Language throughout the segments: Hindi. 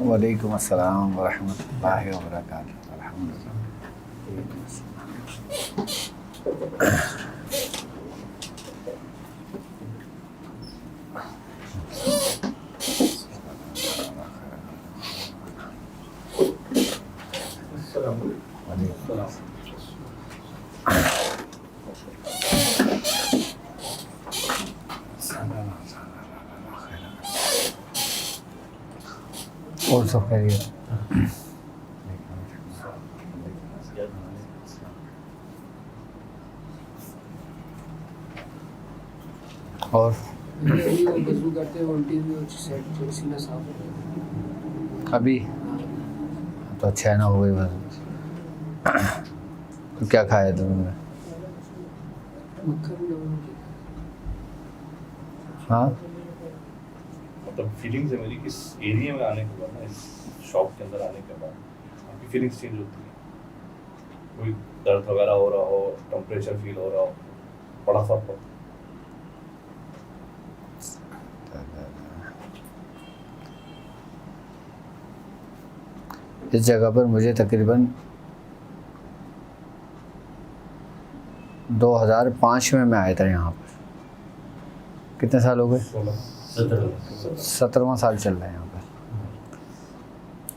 वालेकुम अस्सलाम व रहमतुल्लाहि व बरकातुहू। अल्हम्दुलिल्लाह। और सब खैरियत। और वज़ू करते उल्टी भी सेट सीना साफ हो गया। अभी तो अच्छा है ना, हो गई बस। तो क्या खाया तुमने? मक्खन नमक। हाँ मतलब फीलिंग्स है मेरी इस एरिया में आने के बाद ना, इस शॉप के अंदर आने के बाद आपकी फीलिंग्स चेंज होती है। कोई दर्द वगैरह हो रहा हो, टेम्परेचर फील हो रहा हो, बड़ा फर्क पड़ता है। इस जगह पर मुझे तकरीबन 2005 में मैं आया था यहाँ पर। कितने साल हो गए? 17वां साल चल रहा है यहाँ पर।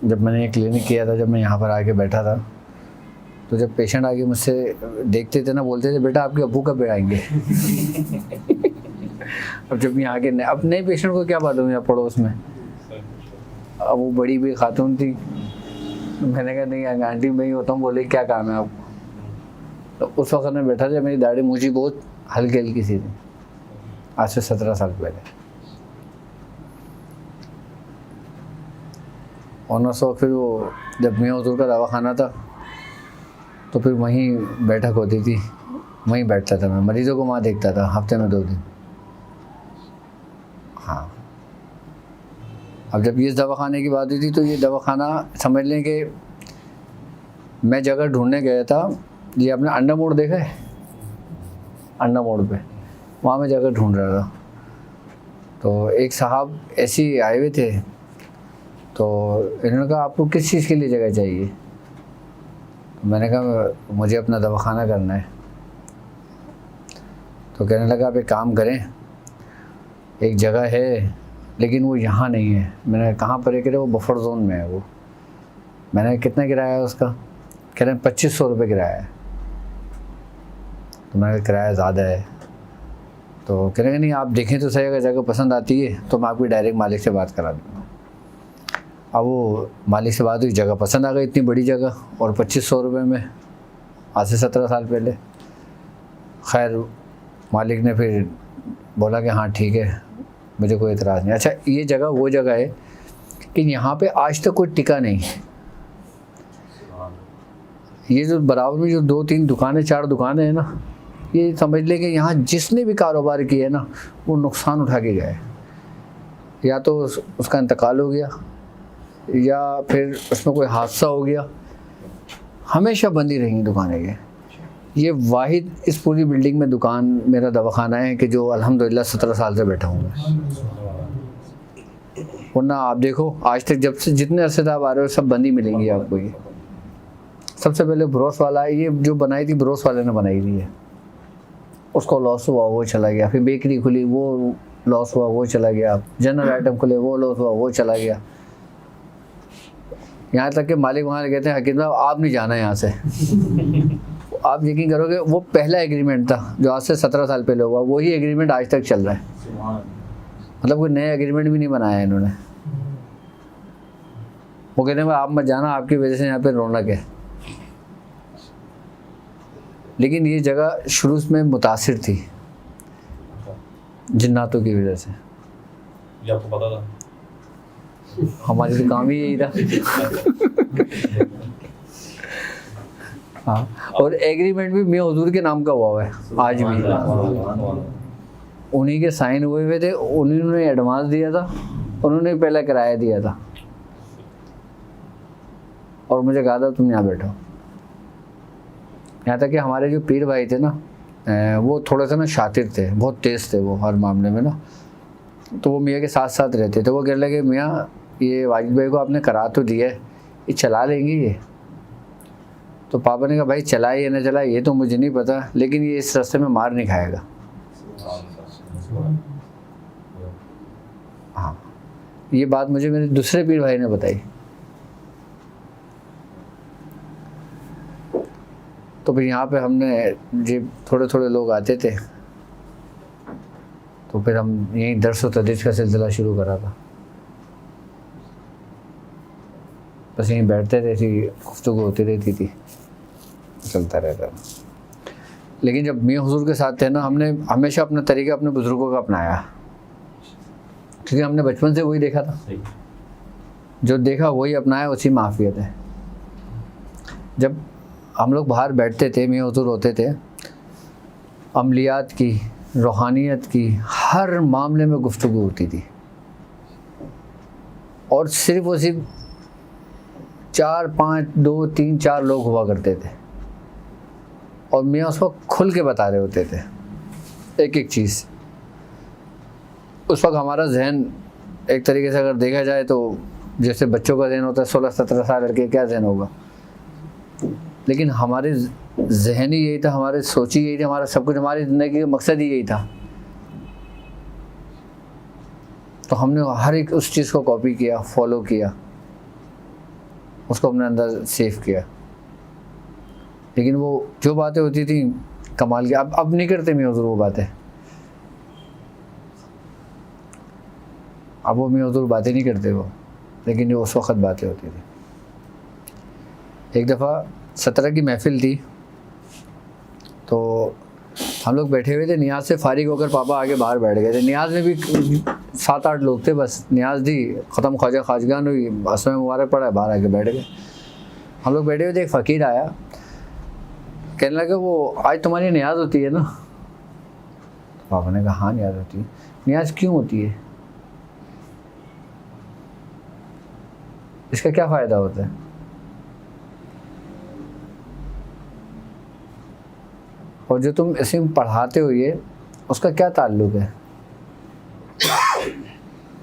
जब मैंने ये क्लिनिक किया था, जब मैं यहाँ पर आके बैठा था, तो जब पेशेंट आके मुझसे देखते थे ना, बोलते थे बेटा आपके अब्बू कब आएंगे। अब जब यहाँ आके अब नए पेशेंट को क्या मालूम है पड़ोस में। अब वो बड़ी भी खातून थी, मैंने कहा नहीं आंटी मैं ही होता हूँ। बोले क्या काम है आपको? तो उस वक्त मैं बैठा था, मेरी दाढ़ी मूछी बहुत हल्की हल्की सी थी, आज से 17 साल पहले। और उस वक्त फिर वो जब मियाँ हुजूर का दवाखाना था, तो फिर वहीं बैठक होती थी, वहीं बैठता था मैं, मरीज़ों को वहाँ देखता था हफ्ते में 2 दिन। हाँ, अब जब इस दवाखाने की बात हुई थी, तो ये दवाखाना समझ लें कि मैं जगह ढूंढने गया था। ये आपने अंडा मोड़ देखा है? अंडा मोड़ पे वहाँ मैं जगह ढूंढ रहा था, तो एक साहब ऐसे ही आए हुए थे, तो इन्होंने कहा आपको किस चीज़ के लिए जगह चाहिए? तो मैंने कहा मुझे अपना दवाखाना करना है। तो कहने लगा आप एक काम करें, एक जगह है लेकिन वो यहाँ नहीं है। मैंने कहाँ पर है? कह रहे वो बफर जोन में है वो। मैंने कितना किराया है उसका? कह रहे हैं 2500 रुपये किराया है। तो मैंने कहा किराया ज़्यादा है। तो कह रहे नहीं आप देखें तो सही, अगर जगह पसंद आती है तो मैं आपकी डायरेक्ट मालिक से बात करा दूँगा। अब वो मालिक से बात हुई, जगह पसंद आ गई, इतनी बड़ी जगह और 2500 रुपये में, आज से 17 साल पहले। खैर मालिक ने फिर बोला कि हाँ ठीक है, मुझे कोई एतराज़ नहीं। अच्छा, ये जगह वो जगह है कि यहाँ पे आज तक कोई टिका नहीं है। ये जो बराबर में जो 2-3 दुकानें 4 दुकानें हैं ना, ये समझ लें कि यहाँ जिसने भी कारोबार किया है ना, वो नुकसान उठा के गया है। या तो उसका इंतकाल हो गया, या फिर उसमें कोई हादसा हो गया, हमेशा बंद ही रहेंगी दुकानें। ये वाहिद इस पूरी बिल्डिंग में दुकान मेरा दवाखाना है कि जो अल्हम्दुलिल्लाह 17 साल से बैठा हूँ मैं। वरना आप देखो आज तक जब से जितने अरसे आप आ रहे हो सब बंद ही मिलेंगी आपको। ये सबसे पहले ब्रोस वाला, ये जो बनाई थी ब्रोस वाले ने बनाई थी, है उसको लॉस हुआ वो चला गया। फिर बेकरी खुली वो लॉस हुआ वो चला गया। जनरल आइटम खुले वो लॉस हुआ वो चला गया। यहाँ तक कि मालिक वहाँ कहते हैं हकीम साहब आप नहीं जाना यहाँ से। आप यकीन करोगे वो पहला एग्रीमेंट था जो आज से 17 साल पहले हुआ, वही एग्रीमेंट आज तक चल रहा है। मतलब कोई नया एग्रीमेंट भी नहीं बनाया है इन्होंने। वो कहते हैं आप मत जाना, आपकी वजह से यहाँ पे रौनक है। लेकिन ये जगह शुरू में मुतासिर थी जिन्नातों की वजह से। ये आपको पता था? हमारी तो काम ही यही था। हाँ, और एग्रीमेंट भी मियाँ हुजूर के नाम का हुआ है आज भी। उन्हीं के साइन हुए थे, उन्होंने एडवांस दिया था, उन्होंने पहले किराया दिया था और मुझे कहा था तुम यहाँ बैठो। यहाँ तक कि हमारे जो पीर भाई थे ना, वो थोड़ा सा ना शातिर थे, बहुत तेज़ थे वो हर मामले में ना। तो वो मियाँ के साथ साथ रहते थे। वो कहने लगे मियाँ ये वाजिद भाई को आपने करा तो दिया है, ये चला लेंगे ये? तो पापा ने कहा भाई चलाए या ना चलाए ये तो मुझे नहीं पता, लेकिन ये इस रास्ते में मार नहीं खाएगा। हाँ, ये बात मुझे मेरे दूसरे पीर भाई ने बताई। तो फिर यहाँ पे हमने जी थोड़े थोड़े लोग आते थे, तो फिर हम यहीं दर्स व तदरीस का सिलसिला शुरू करा था। बस यहीं बैठते रहती, गुफ्तगू होती रहती थी, चलता रहता। लेकिन जब मियाँ हुजूर के साथ थे ना, हमने हमेशा अपना तरीका अपने बुज़ुर्गों का अपनाया, क्योंकि हमने बचपन से वही देखा था। जो देखा वही अपनाया, उसी में आफियत है। जब हम लोग बाहर बैठते थे, मियाँ हुजूर होते थे, अमलियात की, रूहानियत की, हर मामले में गुफ्तगू होती थी। और सिर्फ और सिर्फ 4, 5, 2, 3, 4 लोग हुआ करते थे, और मियाँ उसको खुल के बता रहे होते थे एक एक चीज़। उस वक्त हमारा जहन एक तरीके से अगर देखा जाए तो जैसे बच्चों का जहन होता है, 16-17 साल लड़के क्या जहन होगा, लेकिन हमारे जहन ही यही था, हमारे सोच ही यही थी, हमारा सब कुछ, हमारी ज़िंदगी का मकसद ही यही था। तो हमने हर एक उस चीज़ को कॉपी किया, फॉलो किया, उसको अपने अंदर सेव किया। लेकिन वो जो बातें होती थी कमाल की, अब नहीं करते मियाँ हुजूर वो बातें। अब वो मियाँ हुजूर बातें नहीं करते वो, लेकिन जो उस वक्त बातें होती थी। एक दफ़ा 17 की महफिल थी, तो हम लोग बैठे हुए थे, नियाज से फारिग होकर पापा आगे बाहर बैठ गए थे। नियाज में भी 7-8 लोग थे बस। नियाज दी ख़त्म, ख्वाजा खाजगान हुई, असम मुबारक पड़ा, बाहर आके बैठ गए। हम लोग बैठे हुए थे, एक फ़कीर आया, कहने लगा वो आज तुम्हारी नियाज होती है ना? पापा ने कहा हाँ नियाज होती है। नियाज क्यों होती है, इसका क्या फ़ायदा होता है? और जो तुम इसमें पढ़ाते हो ये, उसका क्या ताल्लुक है?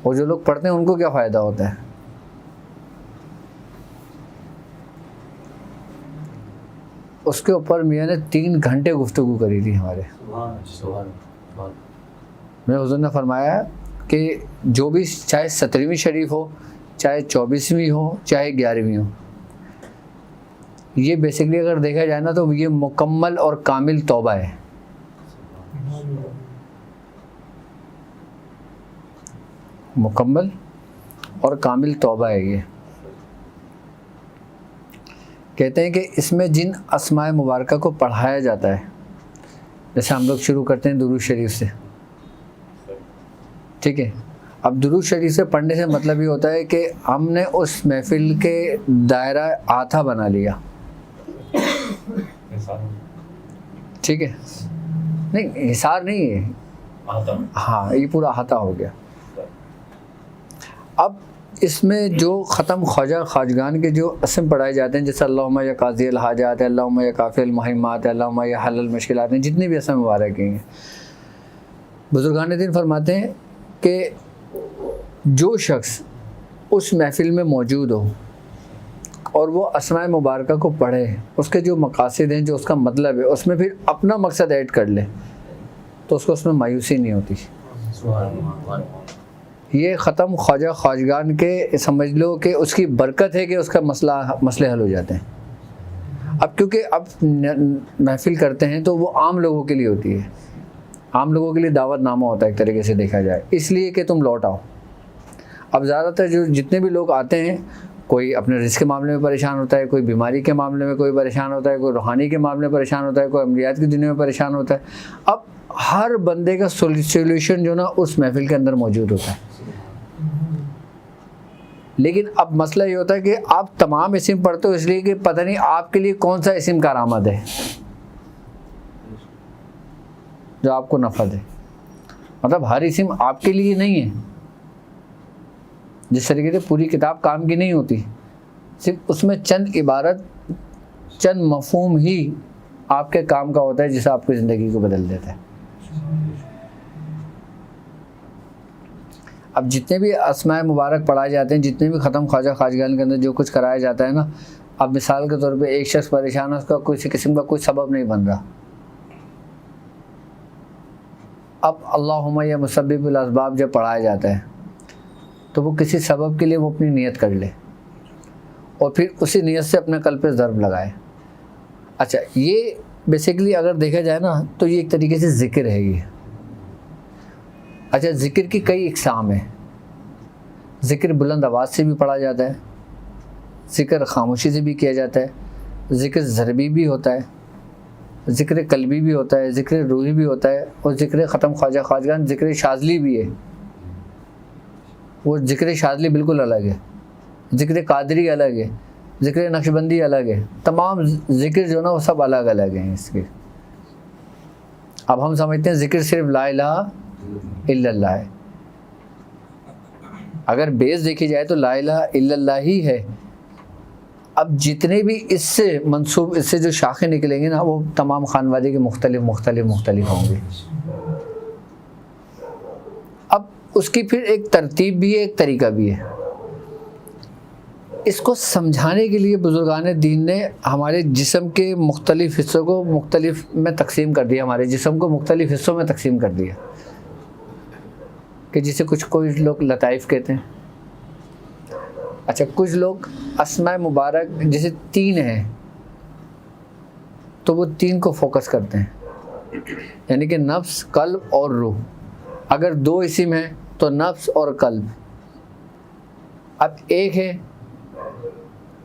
और जो लोग पढ़ते हैं उनको क्या फ़ायदा होता है? उसके ऊपर मियाँ ने 3 घंटे गुफ्तगू करी थी हमारे। मेरे हुज़ूर ने फरमाया कि जो भी, चाहे 17वीं शरीफ हो, चाहे 24वीं हो, चाहे 11वीं हो, ये बेसिकली अगर देखा जाए ना तो ये मुकम्मल और कामिल तौबा है। मुकम्मल और कामिल तौबा है ये। कहते हैं कि इसमें जिन अस्माए मुबारका को पढ़ाया जाता है, जैसे हम लोग शुरू करते हैं दुरूद शरीफ से, ठीक है। अब दुरूद शरीफ से पढ़ने से मतलब ये होता है कि हमने उस महफिल के दायरा आथा बना लिया, ठीक है। नहीं, हिसार नहीं है, हाँ, ये पूरा अहाता हो गया। अब इसमें जो ख़त्म ख्वाजा खाजगान के जो असम पढ़ाए जाते हैं, जैसे अल्लाहुम्मा या काज़ी अल हाजात है, अल्लाहुम्मा या काफ़ी अल मुहिम्मात है, अल्लाहुम्मा या हल अल मुश्किलात हैं, जितने भी असम मुबारक हैं, बुजुर्गान दिन फरमाते हैं कि जो शख्स उस महफिल में मौजूद हो और वो अस्माए मुबारका को पढ़े, उसके जो मकासद हैं, जो उसका मतलब है, उसमें फिर अपना मकसद ऐड कर ले, तो उसको उसमें मायूसी नहीं होती। ये ख़त्म ख्वाजा खाजगान के समझ लो कि उसकी बरकत है कि उसका मसले हल हो जाते हैं। अब क्योंकि अब महफिल करते हैं तो वो आम लोगों के लिए होती है, आम लोगों के लिए दावतनामा होता है एक तरीके से देखा जाए, इसलिए कि तुम लौट आओ। अब ज़्यादातर जो जितने भी लोग आते हैं, कोई अपने रिस्क के मामले में परेशान होता है, कोई बीमारी के मामले में कोई परेशान होता है, कोई रूहानी के मामले में परेशान होता है, कोई अमलियात की दुनिया में परेशान होता है। अब हर बंदे का सोल्यूशन जो ना उस महफिल के अंदर मौजूद होता है। लेकिन अब मसला ये होता है कि आप तमाम इस्म पढ़ते हो इसलिए कि पता नहीं आपके लिए कौन सा इस्म कारआमद है जो आपको नफ़ा दे। मतलब हर इस्म आपके लिए नहीं है। जिस तरीके से पूरी किताब काम की नहीं होती, सिर्फ उसमें चंद इबारत, चंद मफहूम ही आपके काम का होता है जिसे आपकी ज़िंदगी को बदल देता है। अब जितने भी अस्माए मुबारक पढ़ाए जाते हैं, जितने भी ख़त्म ख्वाजा खाजगान के अंदर जो कुछ कराया जाता है ना, अब मिसाल के तौर पे एक शख्स परेशान है, उसका किसी किस्म का कोई सबब नहीं बन रहा, अब अल्लाहुम्मा या मुसब्बिबुल असबाब जब पढ़ाया जाता है तो वो किसी सबब के लिए वो अपनी नीयत कर ले और फिर उसी नीयत से अपने कल्ब पे ज़र्ब लगाए। अच्छा, ये बेसिकली अगर देखा जाए ना तो ये एक तरीके से ज़िक्र है ये। अच्छा, ज़िक्र की कई इक़साम है। ज़िक्र बुलंद आवाज़ से भी पढ़ा जाता है, ज़िक्र खामोशी से भी किया जाता है, ज़िक्र ज़रबी भी होता है, ज़िक्र कल्बी भी होता है, ज़िक्र रूही भी होता है, और ज़िक्र ख़त्म ख्वाजा खाजगान ज़िक्र शाज़ली भी है। वो ज़िक्र शाज़ली बिल्कुल अलग है, ज़िक्र कादरी अलग है, ज़िक्र नक्शबंदी अलग है। तमाम ज़िक्र जो ना वो सब अलग अलग हैं इसके। अब हम समझते हैं ज़िक्र सिर्फ ला इलाहा इल्लल्लाह है। अगर बेस देखी जाए तो ला इलाहा इल्लल्लाह ही है। अब जितने भी इससे मंसूब, इससे जो शाखें निकलेंगे ना, वो तमाम खानवादी के मुख्तलिफ होंगे। अब उसकी फिर एक तरतीब भी है, एक तरीका भी है। इसको समझाने के लिए बुजुर्गान दीन ने हमारे जिस्म के मुख्तलिफ हिस्सों को मुख्तलिफ में तकसीम कर दिया, हमारे जिस्म को मुख्तलिफ हिस्सों में तकसीम कर दिया, कि जिसे कोई लोग लताइफ कहते हैं। अच्छा, कुछ लोग अस्माए मुबारक जैसे 3 हैं तो वो 3 को फोकस करते हैं, यानी कि नफ्स, कल्ब और रूह। अगर 2 इस्म हैं तो नफ्स और कल्ब। अब 1 है,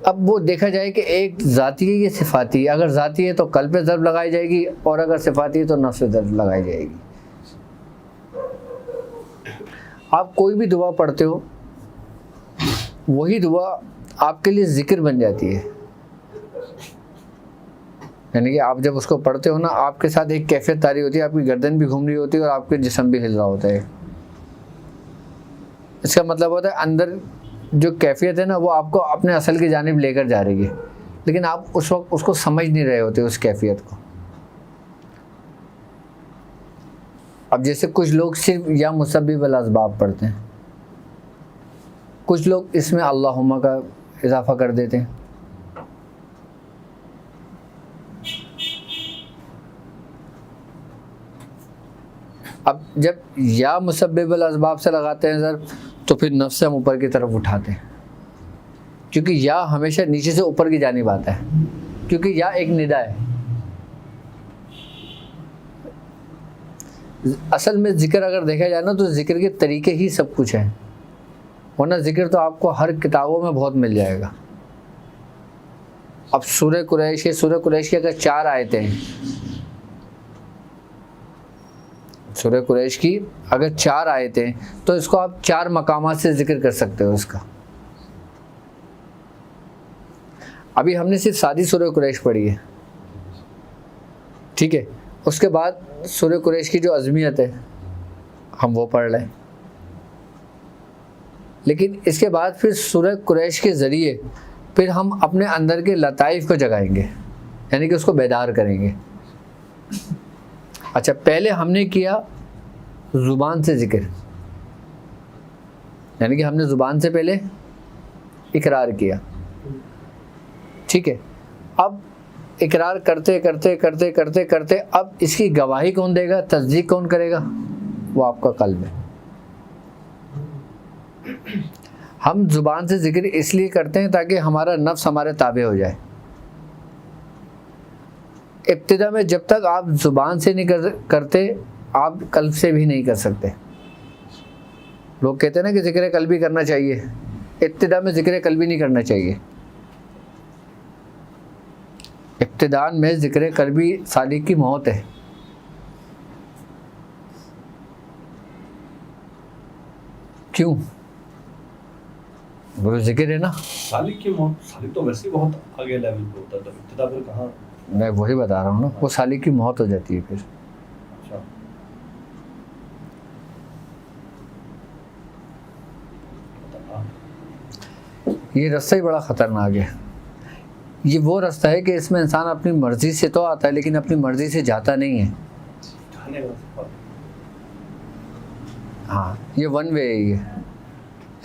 अब वो देखा जाए कि एक ज़ाती है, ये सिफाती है। अगर ज़ाती है तो कल्ब पे ज़र्ब लगाई जाएगी, और अगर सिफाती है तो नफ्स पे ज़र्ब लगाई जाएगी। आप कोई भी दुआ पढ़ते हो, वही दुआ आपके लिए ज़िक्र बन जाती है। यानी कि आप जब उसको पढ़ते हो ना, आपके साथ एक कैफियत तारी होती है, आपकी गर्दन भी घूम रही होती है और आपके जिस्म भी हिल रहा होता है। इसका मतलब होता है अंदर जो कैफियत है ना, वो आपको अपने असल की जानिब लेकर जा रही है, लेकिन आप उस वक्त उसको समझ नहीं रहे होते, उस कैफियत को। अब जैसे कुछ लोग सिर्फ या मुसब्बिबुल असबाब पढ़ते हैं, कुछ लोग इसमें अल्लाहुम्मा का इजाफा कर देते हैं। अब जब या मुसब्बिबुल असबाब से लगाते हैं ज़र्ब, तो फिर नफ्स से हम ऊपर की तरफ उठाते हैं, क्योंकि या हमेशा नीचे से ऊपर की जानिब आता है, क्योंकि या एक निदा है। असल में ज़िक्र अगर देखा जाए ना तो ज़िक्र के तरीके ही सब कुछ है, वरना ज़िक्र तो आपको हर किताबों में बहुत मिल जाएगा। अब सूरह कुरैश की अगर 4 आयतें हैं, सूरह कुरैश की अगर 4 आयतें हैं, तो इसको आप 4 मकामात से ज़िक्र कर सकते हो इसका। अभी हमने सिर्फ सादी सूरह कुरैश पढ़ी है, ठीक है। उसके बाद सूरह कुरैश की जो अज़मियत है हम वो पढ़ लें, लेकिन इसके बाद फिर सूरह कुरैश के ज़रिए फिर हम अपने अंदर के लताइफ को जगाएंगे, यानी कि उसको बेदार करेंगे। अच्छा, पहले हमने किया ज़ुबान से ज़िक्र, यानी कि हमने ज़ुबान से पहले इकरार किया, ठीक है। अब इकरार करते करते करते करते करते अब इसकी गवाही कौन देगा, तस्दीक कौन करेगा? वो आपका कल्ब है। हम ज़ुबान से ज़िक्र इसलिए करते हैं ताकि हमारा नफ्स हमारे ताबे हो जाए। इब्तिदा में जब तक आप ज़ुबान से नहीं करते, आप कल्ब से भी नहीं कर सकते। लोग कहते हैं ना कि ज़िक्र कल्बी करना चाहिए, इब्तिदा में ज़िक्र कल्बी नहीं करना चाहिए। इब्तिदान में ज़िक्र कल्बी सालिक की मौत है। क्यों? वो ज़िक्र है ना, सालिक की मौत। सालिक तो वैसे ही बहुत आगे लेवल पे होता है, तो इब्तिदा फिर कहाँ? मैं वही बता रहा हूँ ना, वो सालिक की मौत हो जाती है फिर। अच्छा, ये रास्ता ही बड़ा ख़तरनाक है। ये वो रास्ता है कि इसमें इंसान अपनी मर्जी से तो आता है लेकिन अपनी मर्जी से जाता नहीं है। जाने का सफर। हाँ, ये वन वे है, ये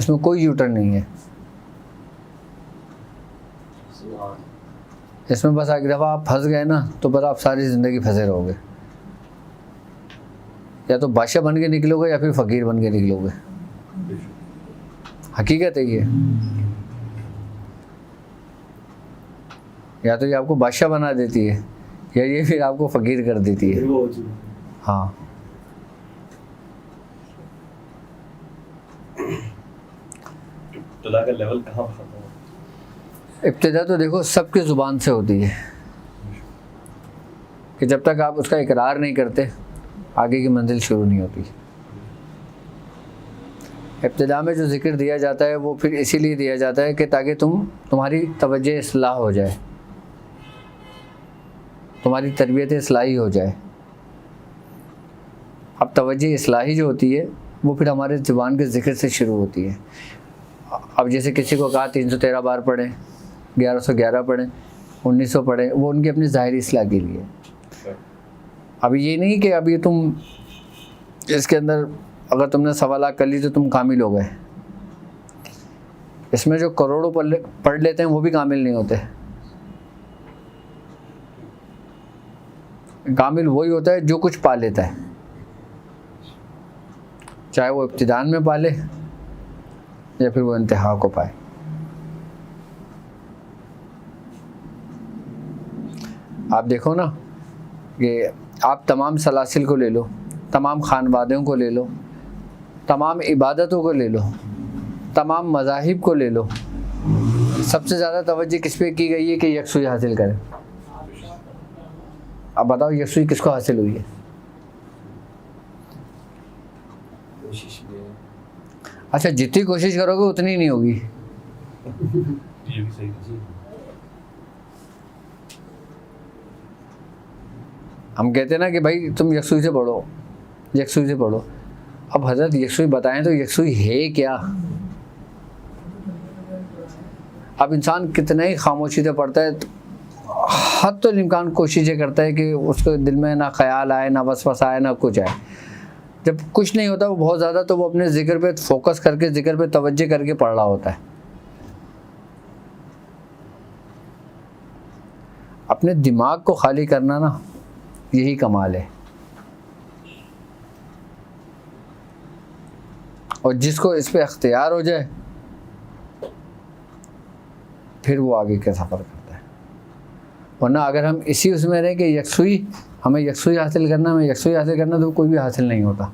इसमें कोई यूटर्न नहीं है। इसमें बस एक दफ़ा आप फंस गए ना तो बस आप सारी ज़िंदगी फंसे रहोगे। या तो बादशाह बन के निकलोगे या फिर फ़कीर बन के निकलोगे। हकीकत है ये। या तो ये आपको बादशाह बना देती है या ये फिर आपको फ़कीर कर देती है। हाँ, इब्तिदा का लेवल कहाँ पर खत्म होता है? इब्तिदा तो देखो सबकी ज़ुबान से होती है कि जब तक आप उसका इकरार नहीं करते आगे की मंजिल शुरू नहीं होती। इब्तिदा में जो ज़िक्र दिया जाता है वो फिर इसीलिए दिया जाता है कि ताकि तुम्हारी तवज्जो इस्लाह हो जाए, तुम्हारी तरबियत इस्लाही हो जाए। अब तवज्जो इस्लाही जो होती है वो फिर हमारे ज़ुबान के ज़िक्र से शुरू होती है। अब जैसे किसी को कहा 313 बार पढ़ें, 1111 पढ़ें, 1900 पढ़ें, वो उनकी अपनी ज़ाहिरी इस्लाह के लिए। अभी ये नहीं कि अभी तुम इसके अंदर अगर तुमने 1.25 लाख कर ली तो तुम कामिल हो गए। इसमें जो करोड़ों पढ़ लेते हैं वो भी कामिल नहीं होते। कामिल वही होता है जो कुछ पा लेता है, चाहे वो इब्तिदान में पाले या फिर वो इंतहा को पाए। आप देखो ना कि आप तमाम सलासिल को ले लो, तमाम खानवादों को ले लो, तमाम इबादतों को ले लो, तमाम मज़ाहिब को ले लो, सबसे ज़्यादा तवज्जो किस पे की गई है कि यकसुई हासिल करें। अब बताओ यकसुई किसको हासिल हुई है? अच्छा, जितनी कोशिश करोगे उतनी नहीं होगी। ये भी सही है। हम कहते हैं ना कि भाई तुम यकसुई से पढ़ो, यकसुई से पढ़ो। अब हज़रत यकसुई बताएं तो यकसुई है क्या? अब इंसान कितना ही खामोशी से पढ़ता है, हद तो इम्कान कोशिशें करता है कि उसके दिल में ना ख्याल आए, ना वसवसा आए, ना कुछ आए। जब कुछ नहीं होता वो बहुत ज़्यादा, तो वो अपने ज़िक्र पे फोकस करके, ज़िक्र पे तवज्जो करके पढ़ रहा होता है। अपने दिमाग को खाली करना ना, यही कमाल है। और जिसको इस पे अख्तियार हो जाए फिर वो आगे का सफ़र करता है। वरना अगर हम इसी उसमें रहें कि यकसुई, हमें यकसुई हासिल करना, हमें यकसुई हासिल करना, तो कोई भी हासिल नहीं होता।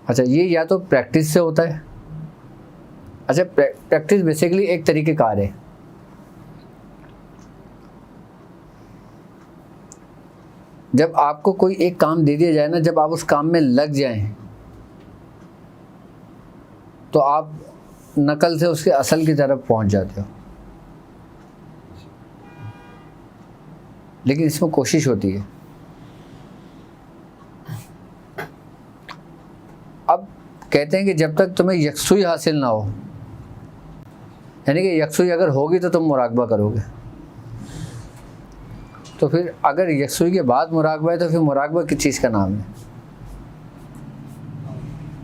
अच्छा, ये या तो प्रैक्टिस से होता है। अच्छा, प्रैक्टिस बेसिकली एक तरीक़ेकार है। जब आपको कोई एक काम दे दिया जाए ना, जब आप उस काम में लग जाएं तो आप नकल से उसके असल की तरफ पहुंच जाते हो। लेकिन इसमें कोशिश होती है। अब कहते हैं कि जब तक तुम्हें यकसुई हासिल ना हो, यानी कि यकसुई अगर होगी तो तुम मुराकबा करोगे, तो फिर अगर यकसुई के बाद मुराकबा है तो फिर मुराकबा किस चीज़ का नाम है?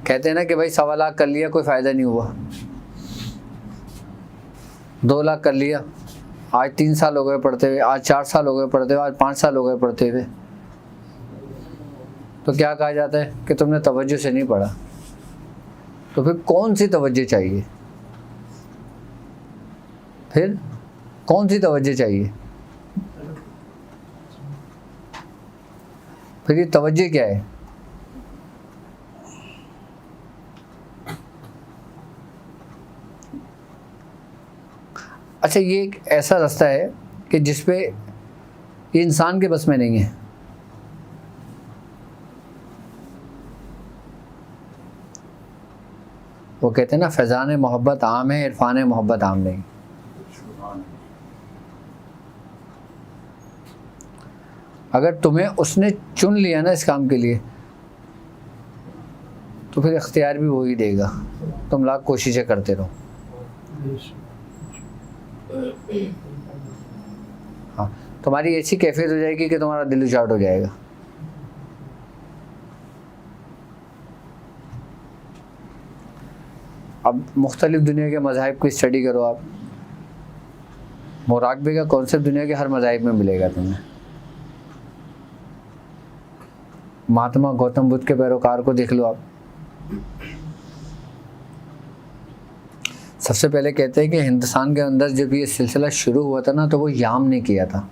कहते हैं ना कि भाई 1.25 लाख कर लिया, कोई फ़ायदा नहीं हुआ। 2 लाख कर लिया, आज 3 साल हो गए पढ़ते हुए, आज 4 साल हो गए पढ़ते हुए, आज 5 साल हो गए पढ़ते हुए, तो क्या कहा जाता है कि तुमने तवज्जो से नहीं पढ़ा। तो फिर कौन सी तवज्जो चाहिए? फिर कौन सी तवज्जो चाहिए? फिर ये तवज्जो क्या है? अच्छा, ये एक ऐसा रास्ता है कि जिस पे ये इंसान के बस में नहीं है। वो कहते हैं ना, फैज़ान मोहब्बत आम है, इरफान मोहब्बत आम नहीं। अगर तुम्हें उसने चुन लिया ना इस काम के लिए, तो फिर इख्तियार भी वही देगा। तुम लाख कोशिशें करते रहो। हाँ, तुम्हारी ऐसी कैफियत हो जाएगी कि तुम्हारा दिल उचाट हो जाएगा। अब मुख्तलिफ दुनिया के मज़ाहिब की स्टडी करो आप, मुराकबे का कॉन्सेप्ट दुनिया के हर मज़ाहिब में मिलेगा तुम्हें। महात्मा गौतम बुद्ध के पैरोकार को देख लो आप, सबसे पहले कहते हैं कि हिंदुस्तान के अंदर जब ये सिलसिला शुरू हुआ था ना, तो वो याम ने किया था।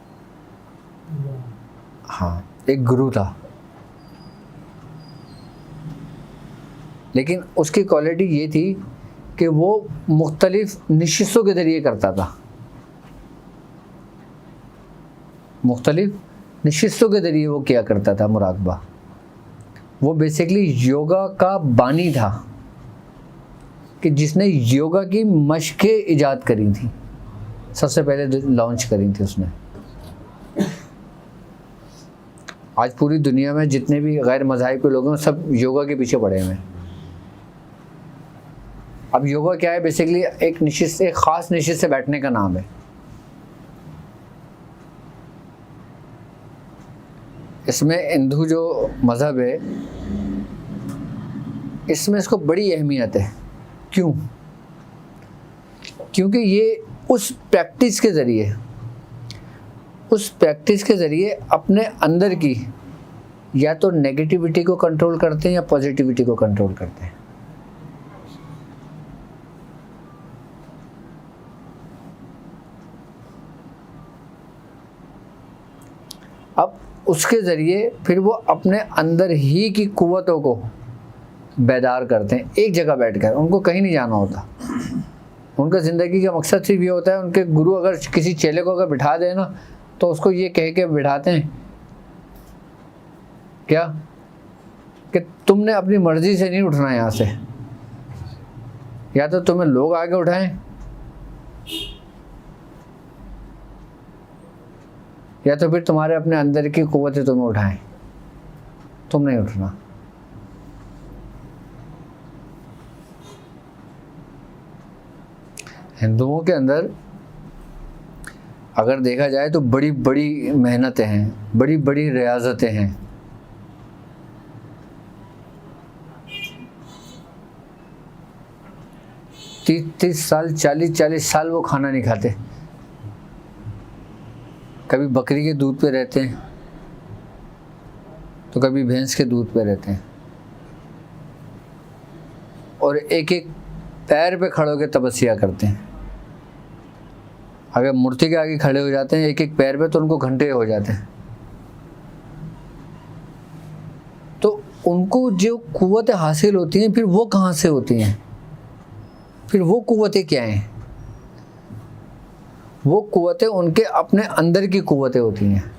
हाँ, एक गुरु था, लेकिन उसकी क्वालिटी ये थी कि वो मुख्तलिफ नशिस्तों के ज़रिए करता था, मुख्तलिफ नशिस्तों के ज़रिए वो किया करता था मुराकबा। वो बेसिकली योगा का बानी था, कि जिसने योगा की मशक़ें ईजाद करी थी, सबसे पहले लॉन्च करी थी उसने। आज पूरी दुनिया में जितने भी गैर मज़ाहिब के लोग हैं सब योगा के पीछे पड़े हुए हैं। अब योगा क्या है? बेसिकली एक निशिस्त, एक ख़ास निशिस्त से बैठने का नाम है। इसमें हिंदू जो मज़हब है, इसमें इसको बड़ी अहमियत है। क्यों? क्योंकि ये उस प्रैक्टिस के ज़रिए अपने अंदर की या तो नेगेटिविटी को कंट्रोल करते हैं या पॉजिटिविटी को कंट्रोल करते हैं। अब उसके ज़रिए फिर वो अपने अंदर ही की कुव्वतों को बेदार करते हैं, एक जगह बैठकर। उनको कहीं नहीं जाना होता। उनका ज़िंदगी का मकसद सिर्फ ये होता है, उनके गुरु अगर किसी चेले को अगर बिठा दे ना, तो उसको ये कह के बिठाते हैं क्या कि तुमने अपनी मर्ज़ी से नहीं उठना यहाँ से, या तो तुम्हें लोग आगे उठाएं या तो फिर तुम्हारे अपने अंदर की कुव्वतें तुम्हें उठाएं, तुम नहीं उठना। हिंदुओं के अंदर अगर देखा जाए तो बड़ी बड़ी मेहनतें हैं, बड़ी बड़ी रियाजतें हैं। तीस साल 40 साल वो खाना नहीं खाते, कभी बकरी के दूध पे रहते हैं तो कभी भैंस के दूध पे रहते हैं, और एक एक पैर पे खड़े होकर तपस्या करते हैं। अगर मूर्ति के आगे खड़े हो जाते हैं एक एक पैर पे, तो उनको घंटे हो जाते हैं। तो उनको जो कुव्वतें हासिल होती हैं, फिर वो कहाँ से होती हैं? फिर वो कुव्वतें क्या हैं? वो कुव्वतें उनके अपने अंदर की कुव्वतें होती हैं।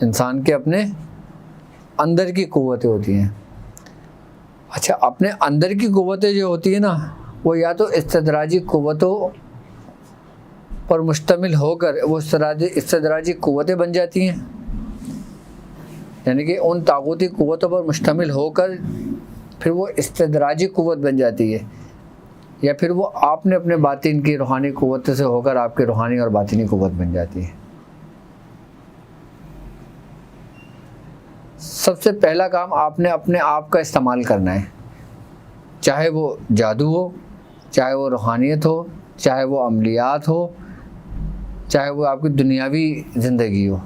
इंसान के अपने अंदर की कुव्वतें होती हैं। अच्छा, अपने अंदर की कुव्वतें जो होती है ना, वो या तो इस्तदराजी कुव्वतों पर मुश्तमिल होकर वो इस्तदराजी कुव्वतें बन जाती हैं, यानी कि उन तागूती कुव्वतों पर मुश्तमिल होकर फिर वो इस्तदराजी कुव्वत बन जाती है, या फिर वो आपने अपने बातिन की रूहानी कुव्वत से होकर आपके रूहानी और बातिनी कुव्वत बन जाती है। सबसे पहला काम आपने अपने आप का इस्तेमाल करना है, चाहे वो जादू हो, चाहे वो रूहानियत हो, चाहे वो अमलियात हो, चाहे वो आपकी दुनियावी ज़िंदगी हो।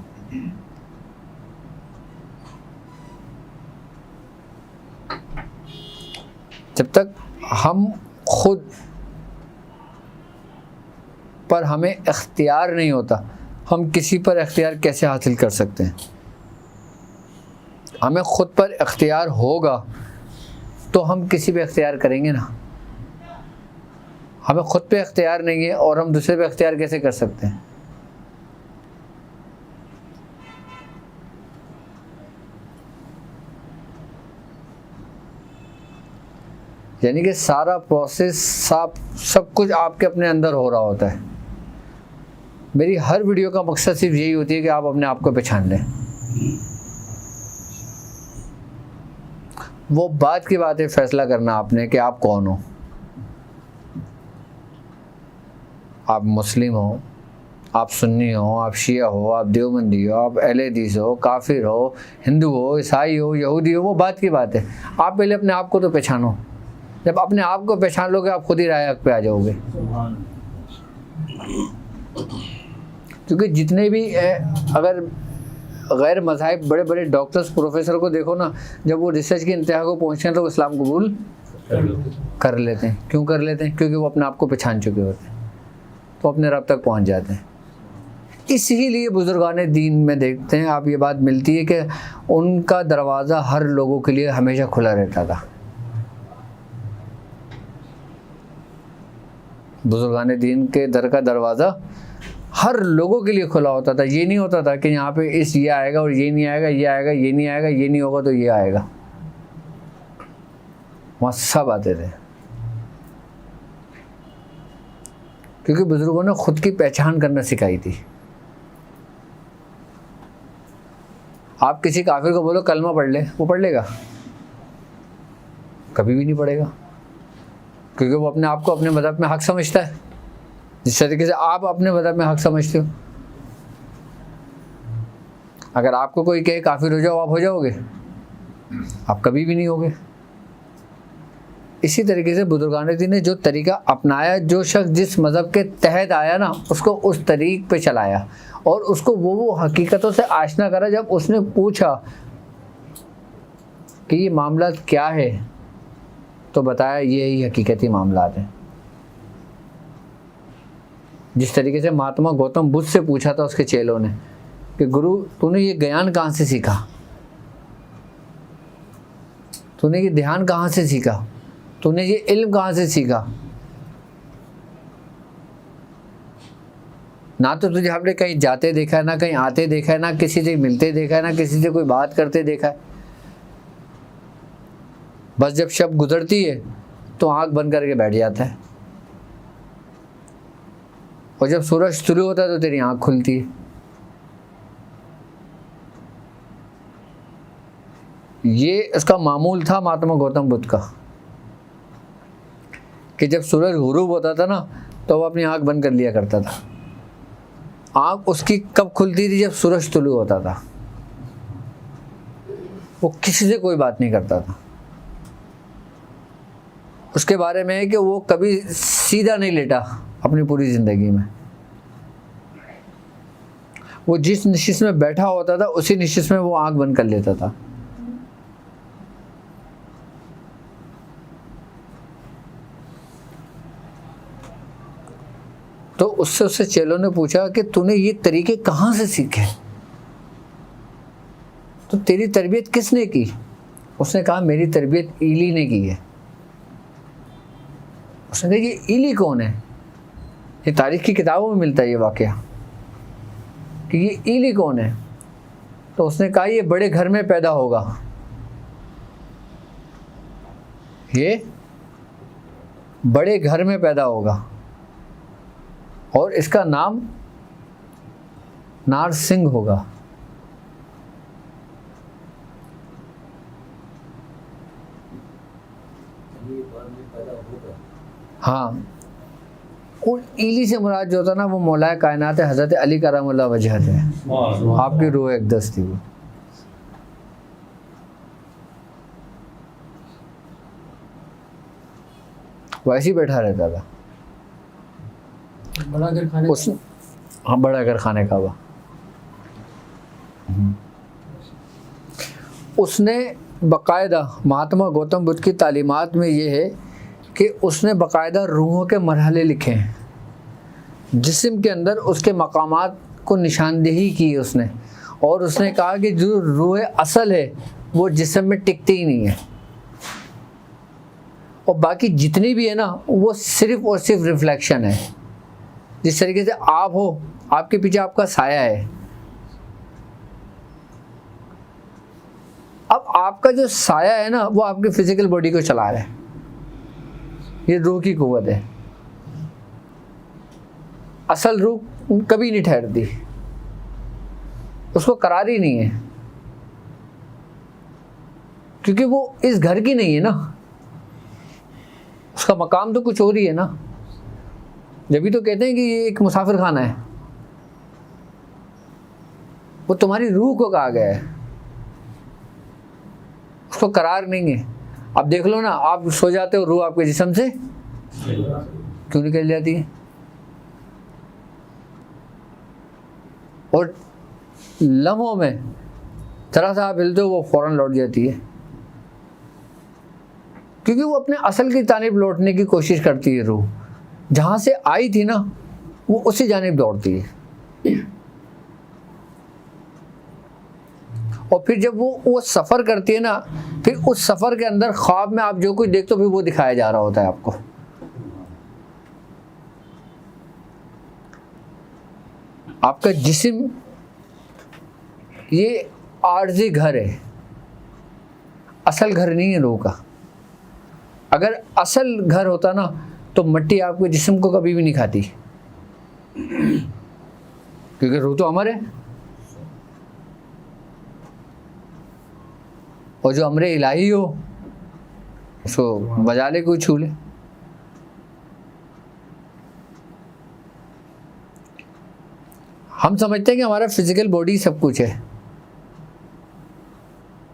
जब तक हम खुद पर हमें इख्तियार नहीं होता, हम किसी पर इख्तियार कैसे हासिल कर सकते हैं? हमें खुद पर इख्तियार होगा तो हम किसी पे इख्तियार करेंगे ना। हमें खुद पे इख्तियार नहीं है और हम दूसरे पे इख्तियार कैसे कर सकते हैं? यानी कि सारा प्रोसेस सब कुछ आपके अपने अंदर हो रहा होता है। मेरी हर वीडियो का मकसद सिर्फ यही होती है कि आप अपने आप को पहचान लें। वो बात की बात है, फैसला करना आपने कि आप कौन हो। आप मुस्लिम हो, आप सुन्नी हो, आप शिया हो, आप देवबंदी हो, आप अहले हदीस हो, काफिर हो, हिंदू हो, ईसाई हो, यहूदी हो, वो बात की बात है। आप पहले अपने आप को तो पहचानो। जब अपने आप को पहचान लोगे आप खुद ही राह हक पे आ जाओगे। क्योंकि जितने भी अगर गैर मज़ाहिब बड़े बड़े डॉक्टर्स प्रोफेसर को देखो ना, जब वो रिसर्च की इंतहा को पहुँचते हैं तो वो इस्लाम कबूल कर लेते हैं। क्यों कर लेते हैं? क्योंकि वो अपने आप को पहचान चुके होते हैं, तो अपने रब तक पहुँच जाते हैं। इसीलिए बुजुर्गान दीन में देखते हैं आप ये बात मिलती है कि उनका दरवाज़ा हर लोगों के लिए हमेशा खुला रहता था। बुजुर्गान दीन के दर का दरवाज़ा हर लोगों के लिए खुला होता था। ये नहीं होता था कि यहाँ पे ये आएगा और ये नहीं आएगा, ये आएगा, ये नहीं आएगा, ये नहीं होगा तो ये आएगा। वहाँ सब आते थे, क्योंकि बुजुर्गों ने खुद की पहचान करना सिखाई थी। आप किसी काफिर को बोलो कलमा पढ़ ले, वो पढ़ लेगा? कभी भी नहीं पढ़ेगा, क्योंकि वो अपने आप को अपने मज़हब में हक समझता है, जिस तरीके से आप अपने मज़हब में हक समझते हो। अगर आपको कोई कहे काफिर हो जाओ, आप हो जाओगे? आप कभी भी नहीं होगे। इसी तरीके से बुजुर्गान दीन ने जो तरीका अपनाया, जो शख्स जिस मज़हब के तहत आया ना, उसको उस तरीक़ पे चलाया और उसको वो हकीकतों से आशना करा। जब उसने पूछा कि ये मामला क्या है, तो बताया यही हकीकती मामलात हैं। जिस तरीके से महात्मा गौतम बुद्ध से पूछा था उसके चेलों ने कि गुरु तूने ये ज्ञान कहाँ से सीखा, तूने ये ध्यान कहाँ से सीखा, तूने ये इल्म कहाँ से सीखा? ना तो तुझे हमने कहीं जाते देखा है, ना कहीं आते देखा है, ना किसी से मिलते देखा है, ना किसी से कोई बात करते देखा है। बस जब शब गुजरती है तो आंख बंद करके बैठ जाता है, और जब सूरज शुरू होता है तो तेरी आंख खुलती है। ये इसका मामूल था महात्मा गौतम बुद्ध का कि जब सूरज गुरूब होता था ना, तो वो अपनी आंख बंद कर लिया करता था। आंख उसकी कब खुलती थी? जब सूरज तुलू होता था। वो किसी से कोई बात नहीं करता था। उसके बारे में है कि वो कभी सीधा नहीं लेटा अपनी पूरी ज़िंदगी में। वो जिस नशिश में बैठा होता था उसी नशिश में वो आंख बंद कर लेता था। तो उससे चेलों ने पूछा कि तूने ये तरीके कहाँ से सीखे, तो तेरी तरबियत किसने की? उसने कहा मेरी तरबियत ईली ने की है। उसने कहा ये ईली कौन है? ये तारीख की किताबों में मिलता है ये वाकया कि ये ईली कौन है। तो उसने कहा ये बड़े घर में पैदा होगा, ये बड़े घर में पैदा होगा और इसका नाम नारसिंह होगा। हाँ, और ईली से मुराद जो होता ना वो मौलाए कायनात है, हज़रत अली करमुल्लाह वजहत है। आपकी रूह एकदस थी वो। वैसे ही बैठा रहता था। बड़ा घर खाने उस हाँ, बड़ा घर खाने का हुआ। उसने बाकायदा महात्मा गौतम बुद्ध की तालीमात में ये है कि उसने बाकायदा रूहों के मरहले लिखे हैं। जिस्म के अंदर उसके मकामात को निशानदेही की है उसने, और उसने कहा कि जो रूह असल है वो जिस्म में टिकती ही नहीं है, और बाकी जितनी भी है ना वो सिर्फ और सिर्फ रिफ्लेक्शन है। जिस तरीके से आप हो, आपके पीछे आपका साया है। अब आपका जो साया है ना वो आपकी फिजिकल बॉडी को चला रहा है। ये रूह की कुव्वत है। असल रूह कभी नहीं ठहरती, उसको करार ही नहीं है, क्योंकि वो इस घर की नहीं है ना, उसका मकाम तो कुछ और ही है ना। जब भी तो कहते हैं कि ये एक मुसाफिर खाना है, वो तुम्हारी रूह को कहा गया है, उसको करार नहीं है। अब देख लो ना, आप सो जाते हो, रूह आपके जिस्म से क्यों निकल जाती है, और लम्हों में जरा सा आप हिलते हो वो फौरन लौट जाती है, क्योंकि वो अपने असल की जानिब लौटने की कोशिश करती है। रूह जहाँ से आई थी ना, वो उसी जानिब दौड़ती है। और फिर जब वो सफ़र करती है ना, फिर उस सफ़र के अंदर ख्वाब में आप जो कुछ देखते हो, फिर वो दिखाया जा रहा होता है आपको। आपका जिस्म ये आर्जी घर है, असल घर नहीं है रूह का। अगर असल घर होता ना, तो मिट्टी आपके जिस्म को कभी भी नहीं खाती, क्योंकि रूह तो अमर है, और जो अमरे इलाही हो उसको बजा ले, कोई छू ले। हम समझते हैं कि हमारा फिजिकल बॉडी सब कुछ है,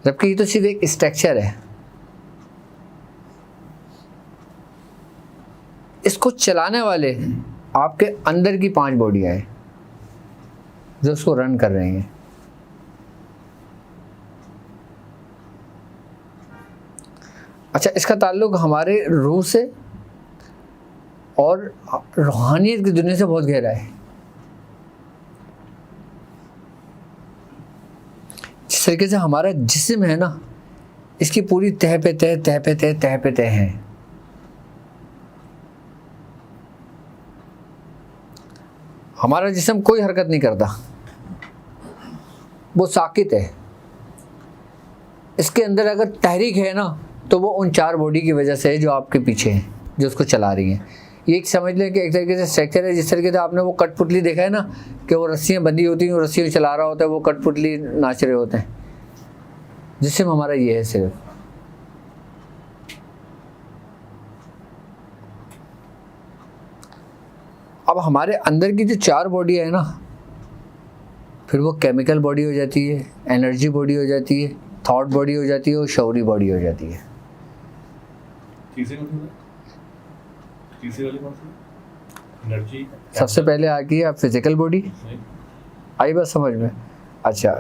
जबकि ये तो सिर्फ एक स्ट्रक्चर है। इसको चलाने वाले आपके अंदर की 5 बॉडियां हैं जो उसको रन कर रही हैं। अच्छा, इसका ताल्लुक हमारे रूह से और रूहानियत की दुनिया से बहुत गहरा है। जिस तरीके से हमारा जिस्म है ना, इसकी पूरी तह पे तह, तह पे तह, तह पे तह है। हमारा जिस्म कोई हरकत नहीं करता, वो साकित है। इसके अंदर अगर तहरीक है ना, तो वो उन 4 बॉडी की वजह से है जो आपके पीछे हैं, जो उसको चला रही हैं। ये एक समझ लें कि एक तरीके से स्ट्रक्चर है। जिस तरीके से आपने वो कठपुतली देखा है ना, कि वो रस्सियाँ बंधी होती हैं, वो रस्सियों चला रहा होता है, वो कठपुतली नाच रहे होते हैं। जिस्म हमारा ये है सिर्फ। अब हमारे अंदर की जो 4 बॉडी है ना, फिर वो केमिकल बॉडी हो जाती है, एनर्जी बॉडी हो जाती है, थॉट बॉडी हो जाती है, और शऊरी बॉडी हो जाती है। तीसरी वाली कौन सी? एनर्जी सबसे पहले आ गई आप फिजिकल बॉडी, आई बात समझ में? अच्छा,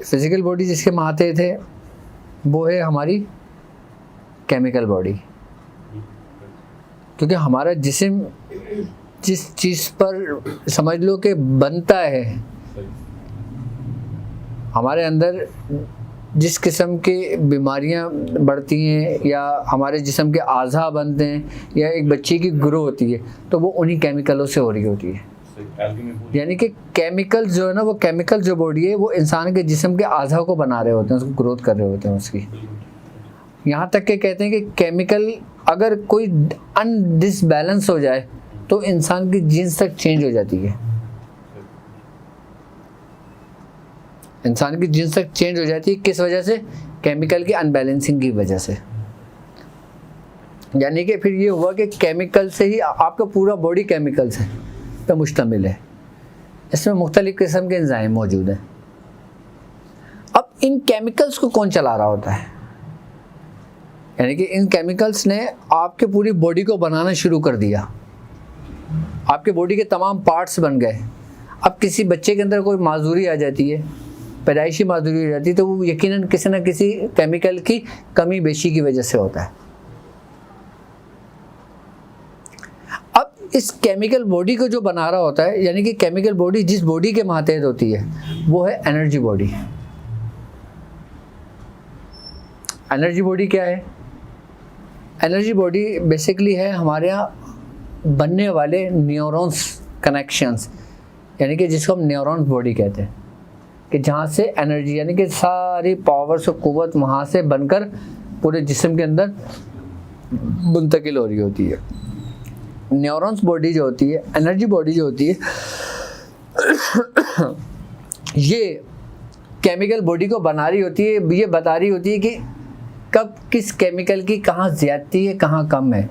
फिजिकल बॉडी जिसके माते थे वो है हमारी केमिकल बॉडी, क्योंकि हमारा जिस्म जिस चीज़ पर समझ लो कि बनता है, हमारे अंदर जिस किस्म की बीमारियां बढ़ती हैं या हमारे जिस्म के आज़ा बनते हैं या एक बच्चे की ग्रो होती है, तो वो उन्हीं केमिकलों से हो रही होती है। यानी कि केमिकल जो है ना, वो केमिकल जो बॉडी है वो इंसान के जिस्म के आज़ा को बना रहे होते हैं, उसको ग्रोथ कर रहे होते हैं उसकी। यहाँ तक के कहते हैं कि केमिकल अगर कोई अनडिसबैलेंस हो जाए तो इंसान की जीन्स तक चेंज हो जाती है। इंसान की जीन्स तक चेंज हो जाती है किस वजह से? केमिकल की अनबैलेंसिंग की वजह से। यानी कि फिर ये हुआ कि केमिकल से ही आपका पूरा बॉडी केमिकल से पे मुश्तमिल है। इसमें मुख्तलिफ किस्म के एंजाइम मौजूद हैं। अब इन केमिकल्स को कौन चला रहा होता है? यानी कि इन केमिकल्स ने आपके पूरी बॉडी को बनाना शुरू कर दिया, आपके बॉडी के तमाम पार्ट्स बन गए। अब किसी बच्चे के अंदर कोई माजूरी आ जाती है, पैदाइशी माजूरी हो जाती है, तो वो यकीनन किसी न किसी केमिकल की कमी बेशी की वजह से होता है। अब इस केमिकल बॉडी को जो बना रहा होता है, यानी कि केमिकल बॉडी जिस बॉडी के मातहत होती है वो है एनर्जी बॉडी। एनर्जी बॉडी क्या है? एनर्जी बॉडी बेसिकली है हमारे यहाँ बनने वाले न्यूरॉन्स कनेक्शंस, यानी कि जिसको हम न्यूरॉन्स बॉडी कहते हैं, कि जहाँ से एनर्जी यानी कि सारी पावर्स और क़ुव्वत वहाँ से बनकर पूरे जिस्म के अंदर मुंतकिल हो रही होती है। न्यूरॉन्स बॉडी जो होती है, एनर्जी बॉडी जो होती है, ये केमिकल बॉडी को बना रही होती है, ये बता रही होती है कि कब किस केमिकल की कहाँ ज़्यादती है, कहाँ कम है।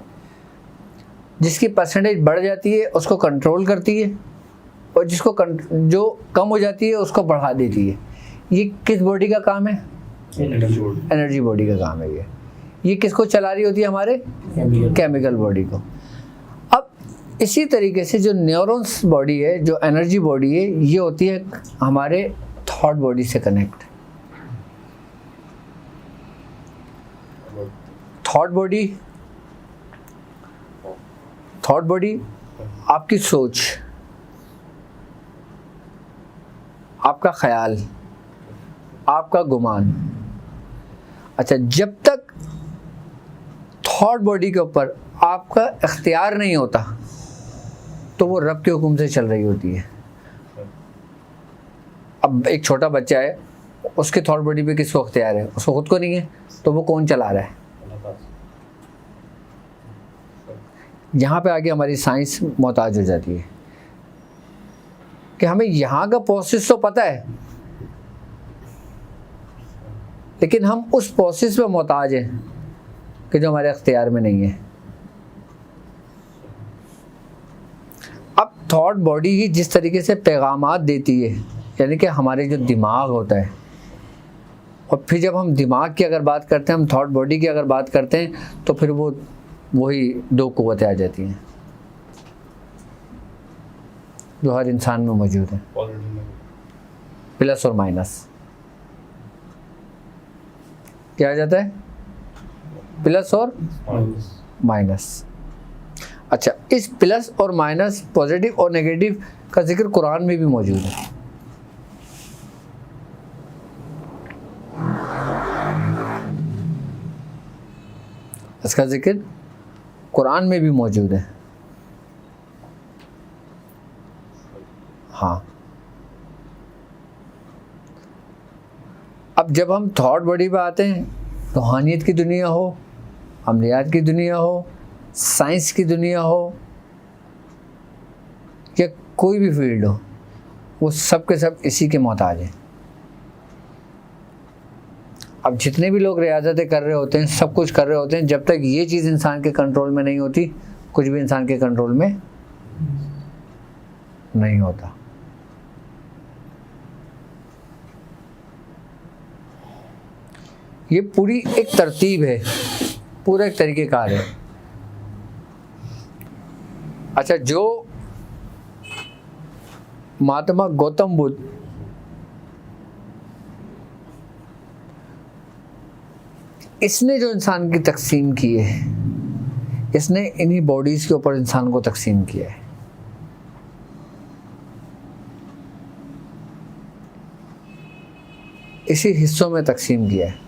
जिसकी परसेंटेज बढ़ जाती है उसको कंट्रोल करती है, और जो कम हो जाती है उसको बढ़ा देती है। ये किस बॉडी का काम है? एनर्जी बॉडी का काम है ये किसको चला रही होती है? हमारे केमिकल बॉडी को। अब इसी तरीके से जो न्यूरॉन्स बॉडी है, जो एनर्जी बॉडी है, ये होती है हमारे थॉट बॉडी से कनेक्ट। थॉट बॉडी आपकी सोच, आपका ख्याल, आपका गुमान। अच्छा, जब तक थॉट बॉडी के ऊपर आपका इख्तियार नहीं होता तो वो रब के हुक्म से चल रही होती है। अब एक छोटा बच्चा है, उसके थॉट बॉडी पे किसको इख्तियार है? उसको खुद को नहीं है, तो वो कौन चला रहा है? यहाँ पे आगे हमारी साइंस मोहताज हो जाती है कि हमें यहाँ का प्रोसेस तो पता है, लेकिन हम उस प्रोसेस पे मोहताज हैं कि जो हमारे अख्तियार में नहीं है। अब थॉट बॉडी ही जिस तरीके से पैगामात देती है, यानी कि हमारे जो दिमाग होता है, और फिर जब हम दिमाग की अगर बात करते हैं, हम थॉट बॉडी की अगर बात करते हैं, तो फिर वही दो कुव्वतें आ जाती हैं जो हर इंसान में मौजूद है, प्लस और माइनस। क्या आ जाता है? प्लस और माइनस। अच्छा, इस प्लस और माइनस, पॉजिटिव और नेगेटिव का जिक्र कुरान में भी मौजूद है। इसका जिक्र कुरान में भी मौजूद है। हाँ, अब जब हम थॉट बॉडी पे आते हैं, रूहानियत की दुनिया हो, अमलियात की दुनिया हो, साइंस की दुनिया हो, या कोई भी फील्ड हो, वो सब के सब इसी के मोहताज हैं। अब जितने भी लोग रियाजतें कर रहे होते हैं, सब कुछ कर रहे होते हैं, जब तक ये चीज़ इंसान के कंट्रोल में नहीं होती, कुछ भी इंसान के कंट्रोल में नहीं होता। ये पूरी एक तरतीब है, पूरा एक तरीक़ेकार है। अच्छा, जो महात्मा गौतम बुद्ध इसने जो इंसान की तकसीम की है, इसने इन्हीं बॉडीज़ के ऊपर इंसान को तकसीम किया है। इसी हिस्सों में तकसीम किया है।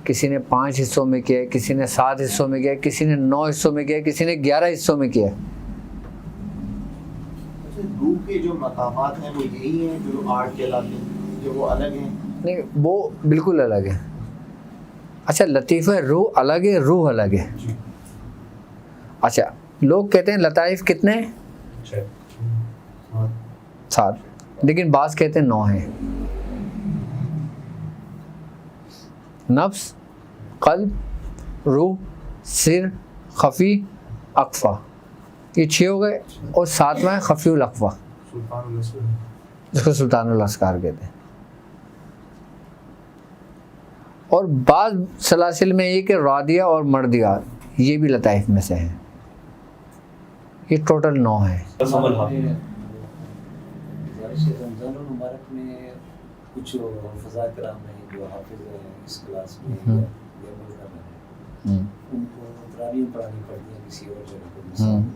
किसी ने 5 हिस्सों में किया है, किसी ने 7 हिस्सों में किया है, किसी ने 9 हिस्सों में किया है, किसी ने 11 हिस्सों में किया है। रूह के जो मकामात हैं वो यही हैं जो आर्ट कहलाते हैं, जो वो अलग हैं? नहीं, वो बिल्कुल अलग है। अच्छा, लतीफ़ा रूह अलग है, रूह अलग है। अच्छा, लोग कहते हैं लताइफ कितने हैं? 7, लेकिन बाज़ कहते हैं 9 हैं। नफ्स, क़ल्ब, रूह, सिर, खफ़ी, अक़फ़ा, ये 6 हो गए, और 7वां है खफ़ीउल अक़फ़ा, जिसको सुल्तानुल अस्कार कहते हैं। और बाज़ सलासिल में ये कि रादिया और मर्दिया, ये भी लताइफ में से हैं। ये टोटल 9 है। रमज़ान मुबारक में कुछ हफ़ज़ा किराम हैं जो हाफिज़ हैं इस क्लास में या अमल कर रहे हैं, उनको तरावीह पढ़ानी पड़ती है किसी और जगह पर मिसाल में।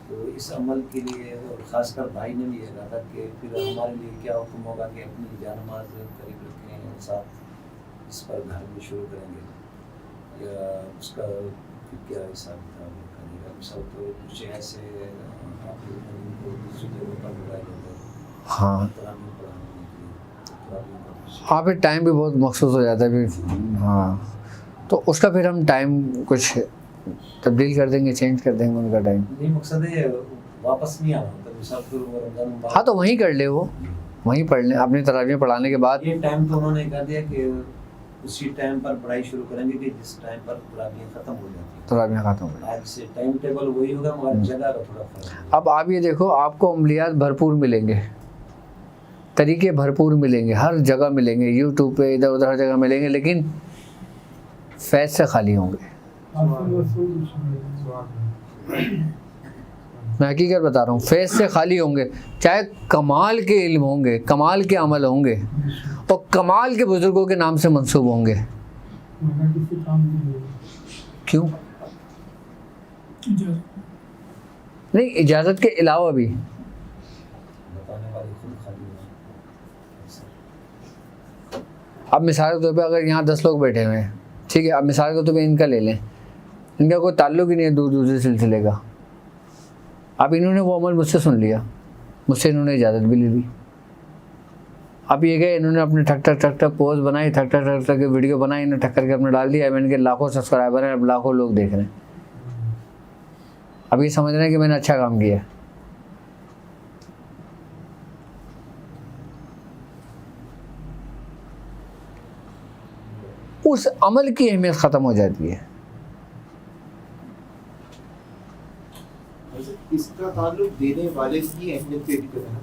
तो इस अमल के लिए, और ख़ासकर भाई ने भी ये कहा था कि फिर हमारे लिए क्या हुक्म होगा कि अपनी जानमाज़ करीब रखें और साथ इस पर घर में शुरू करेंगे, या उसका क्या हिसाब किताब करेगा? मिसाल तो कुछ ऐसे आप लोगों को दूसरी जगह पर बुलाए जाते हैं। हाँ, हाँ, फिर टाइम भी बहुत मखसूस हो जाता है फिर। हाँ, तो उसका फिर हम टाइम कुछ तब्दील कर देंगे, चेंज कर देंगे उनका टाइम। नहीं, मकसद है वापस नहीं आना, तो मिसाल फिर रमज़ान। हाँ, तो वहीं कर ले, वो वहीं पढ़ लें अपनी तरावीह पढ़ाने के बाद। ये टाइम तो उन्होंने कह दिया कि उसी टाइम पर पढ़ाई शुरू करेंगे कि जिस टाइम पर तरावियाँ खत्म हो जाती हैं। तरावियाँ खत्म हो गई। आज से टाइम टेबल वही होगा मगर जगह का थोड़ा फर्क है। अब आप ये देखो, आपको अमलियात भरपूर मिलेंगे, तरीके भरपूर मिलेंगे, हर जगह मिलेंगे, यूट्यूब पे इधर उधर हर जगह मिलेंगे, लेकिन फैज़ से खाली होंगे। मैं हकीकत बता रहा हूँ, फैज़ से खाली होंगे। चाहे कमाल के इल्म होंगे, कमाल के अमल होंगे और कमाल के बुजुर्गों के नाम से मंसूब होंगे। क्यों? नहीं, इजाज़त के अलावा भी बताने वाले खुद खाली हैं। अब मिसाल के तौर पे अगर यहाँ 10 लोग बैठे हुए हैं, ठीक है, अब मिसाल के तौर पे इनका ले लें, इनका कोई ताल्लुक ही नहीं है दूर दूसरे सिलसिले का। अब इन्होंने वो अमल मुझसे सुन लिया, मुझसे इन्होंने इजाज़त भी ले ली। अब ये गए, इन्होंने अपने ठक ठक पोस्ट बनाई, ठक ठक के वीडियो बनाई, इन्हें ठक करके अपने डाल दिया। अब इनके लाखों सब्सक्राइबर हैं, अब लाखों लोग देख रहे हैं। अब ये समझ रहे हैं कि मैंने अच्छा काम किया। उस अमल की अहमियत ख़त्म हो जाती है। इसका ताल्लुक देने वाले की अहमियत पे भी तो है ना।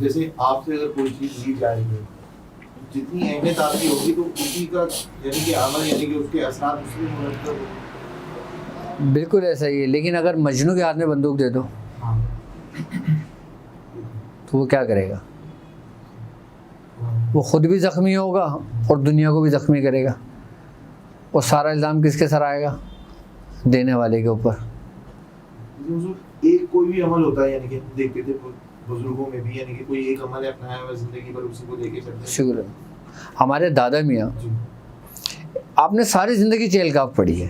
जैसे आपसे अगर कोई चीज़ ली जा रही है, जितनी अहमियत आपकी होगी तो उसी का यानी कि अमल यानी कि उसके असरात उसमें मुरतब होंगे। बिल्कुल ऐसा ही है। लेकिन अगर मजनू के हाथ में बंदूक दे दो हाँ। तो वो क्या करेगा? वो खुद भी ज़ख्मी होगा और दुनिया को भी ज़ख्मी करेगा। और सारा इल्ज़ाम किसके सर आएगा? देने वाले के ऊपर। एक कोई भी अमल होता है, यानी कि देखते थे बुजुर्गों में भी, यानी कि कोई एक अमल है अपनाया हुआ जिंदगी भर उसी को लेके चलते हैं। शुक्र है। हमारे दादा मियाँ, आपने सारी ज़िंदगी चेल काफ पढ़ी है,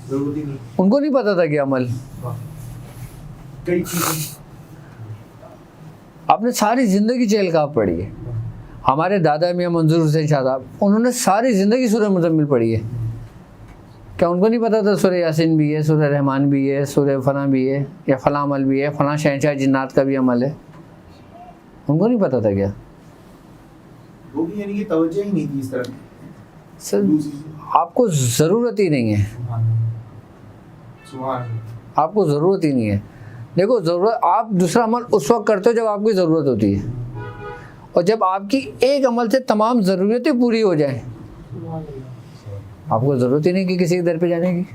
जरूरत ही नहीं। उनको नहीं पता था कि अमल, कई चीजें आपने सारी ज़िंदगी चेल काफ पढ़ी है। हमारे दादा मियाँ मंजूर हुसैन शाह साहब, उन्होंने सारी ज़िंदगी सूरह मुज़म्मिल पढ़ी है। क्या उनको नहीं पता था सूरह यासीन भी है, सूरह रहमान भी है, सूरह फलां भी है, या फलां अमल भी है, फलां शहंशाह जिन्नात का भी अमल है? उनको नहीं पता था क्या? वो भी यानी कि तवज्जो ही नहीं थी इस तरह। सर आपको ज़रूरत ही नहीं है, आपको ज़रूरत ही नहीं है। देखो, ज़रूरत, आप दूसरा अमल उस वक्त करते हो जब आपकी ज़रूरत होती है, और जब आपकी एक अमल से तमाम ज़रूरतें पूरी हो जाएं, आपको ज़रूरत ही नहीं कि किसी के दर पे जाने की।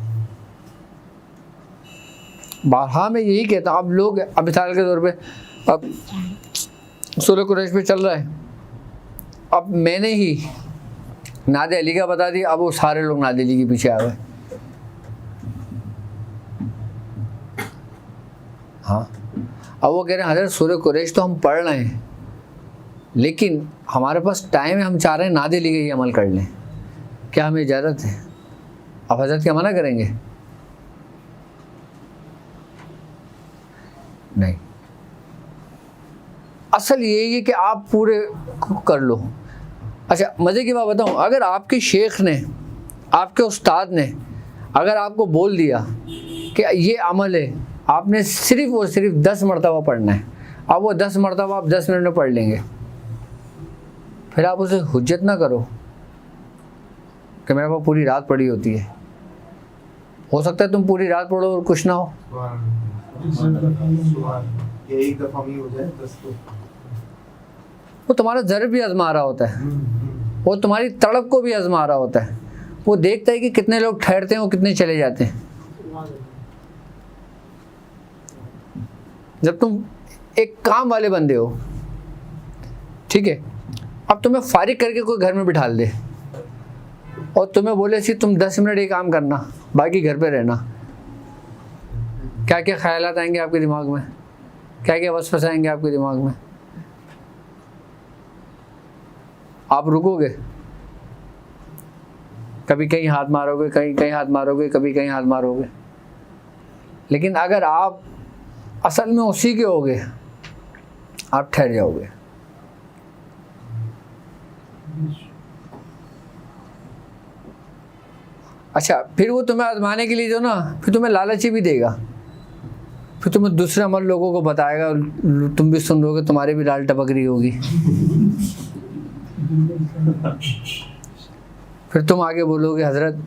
बारहा मैं यही कहता हूँ। अब लोग, अब मिसाल के तौर पे अब सूरह कुरैश पे चल रहा है, अब मैंने ही नादे अली का बता दिया, अब वो सारे लोग नादे अली के पीछे आ गए। हाँ, अब वो कह रहे हैं हज़रत सूरह कुरैश तो हम पढ़ रहे हैं, लेकिन हमारे पास टाइम है, हम चाह रहे हैं नादे अली का ही अमल कर लें, क्या हमें इजाज़त है? अब हज़रत क्या मना करेंगे? नहीं। असल यही है कि आप पूरे कर लो। अच्छा, मज़े की बात बताऊं, अगर आपके शेख ने, आपके उस्ताद ने अगर आपको बोल दिया कि ये अमल है, आपने सिर्फ़ और सिर्फ 10 मरतबा पढ़ना है, अब वो 10 मरतबा आप 10 मिनट में पढ़ लेंगे, फिर आप उसे हुज्जत ना करो कि मेरे पास पूरी रात पड़ी होती है। हो सकता है तुम पूरी रात पढ़ो और कुछ ना हो। ये एक दफा में हो जाए बस तो। वो तुम्हारा ज़र्ब भी आजमा रहा होता है, वो तुम्हारी तड़प को भी आजमा रहा होता है। वो देखता है कि कितने लोग ठहरते हैं और कितने चले जाते हैं। जब तुम एक काम वाले बंदे हो, ठीक है, अब तुम्हें फारिग करके कोई घर में बिठा दे और तुम्हें बोले सी तुम 10 मिनट ये काम करना, बाकी घर पे रहना, क्या क्या ख्यालात आएंगे आपके दिमाग में, क्या क्या वसवसे आएंगे आपके दिमाग में? आप रुकोगे? कभी कहीं हाथ मारोगे, कहीं हाथ मारोगे, कभी कहीं हाथ मारोगे। लेकिन अगर आप असल में उसी के होगे, आप ठहर जाओगे। अच्छा, फिर वो तुम्हें आजमाने के लिए जो ना, फिर तुम्हें लालची भी देगा, फिर तुम्हें दूसरे अमल लोगों को बताएगा, तुम भी सुन लोगे, तुम्हारी भी लाल टपक रही होगी। फिर तुम आगे बोलोगे हजरत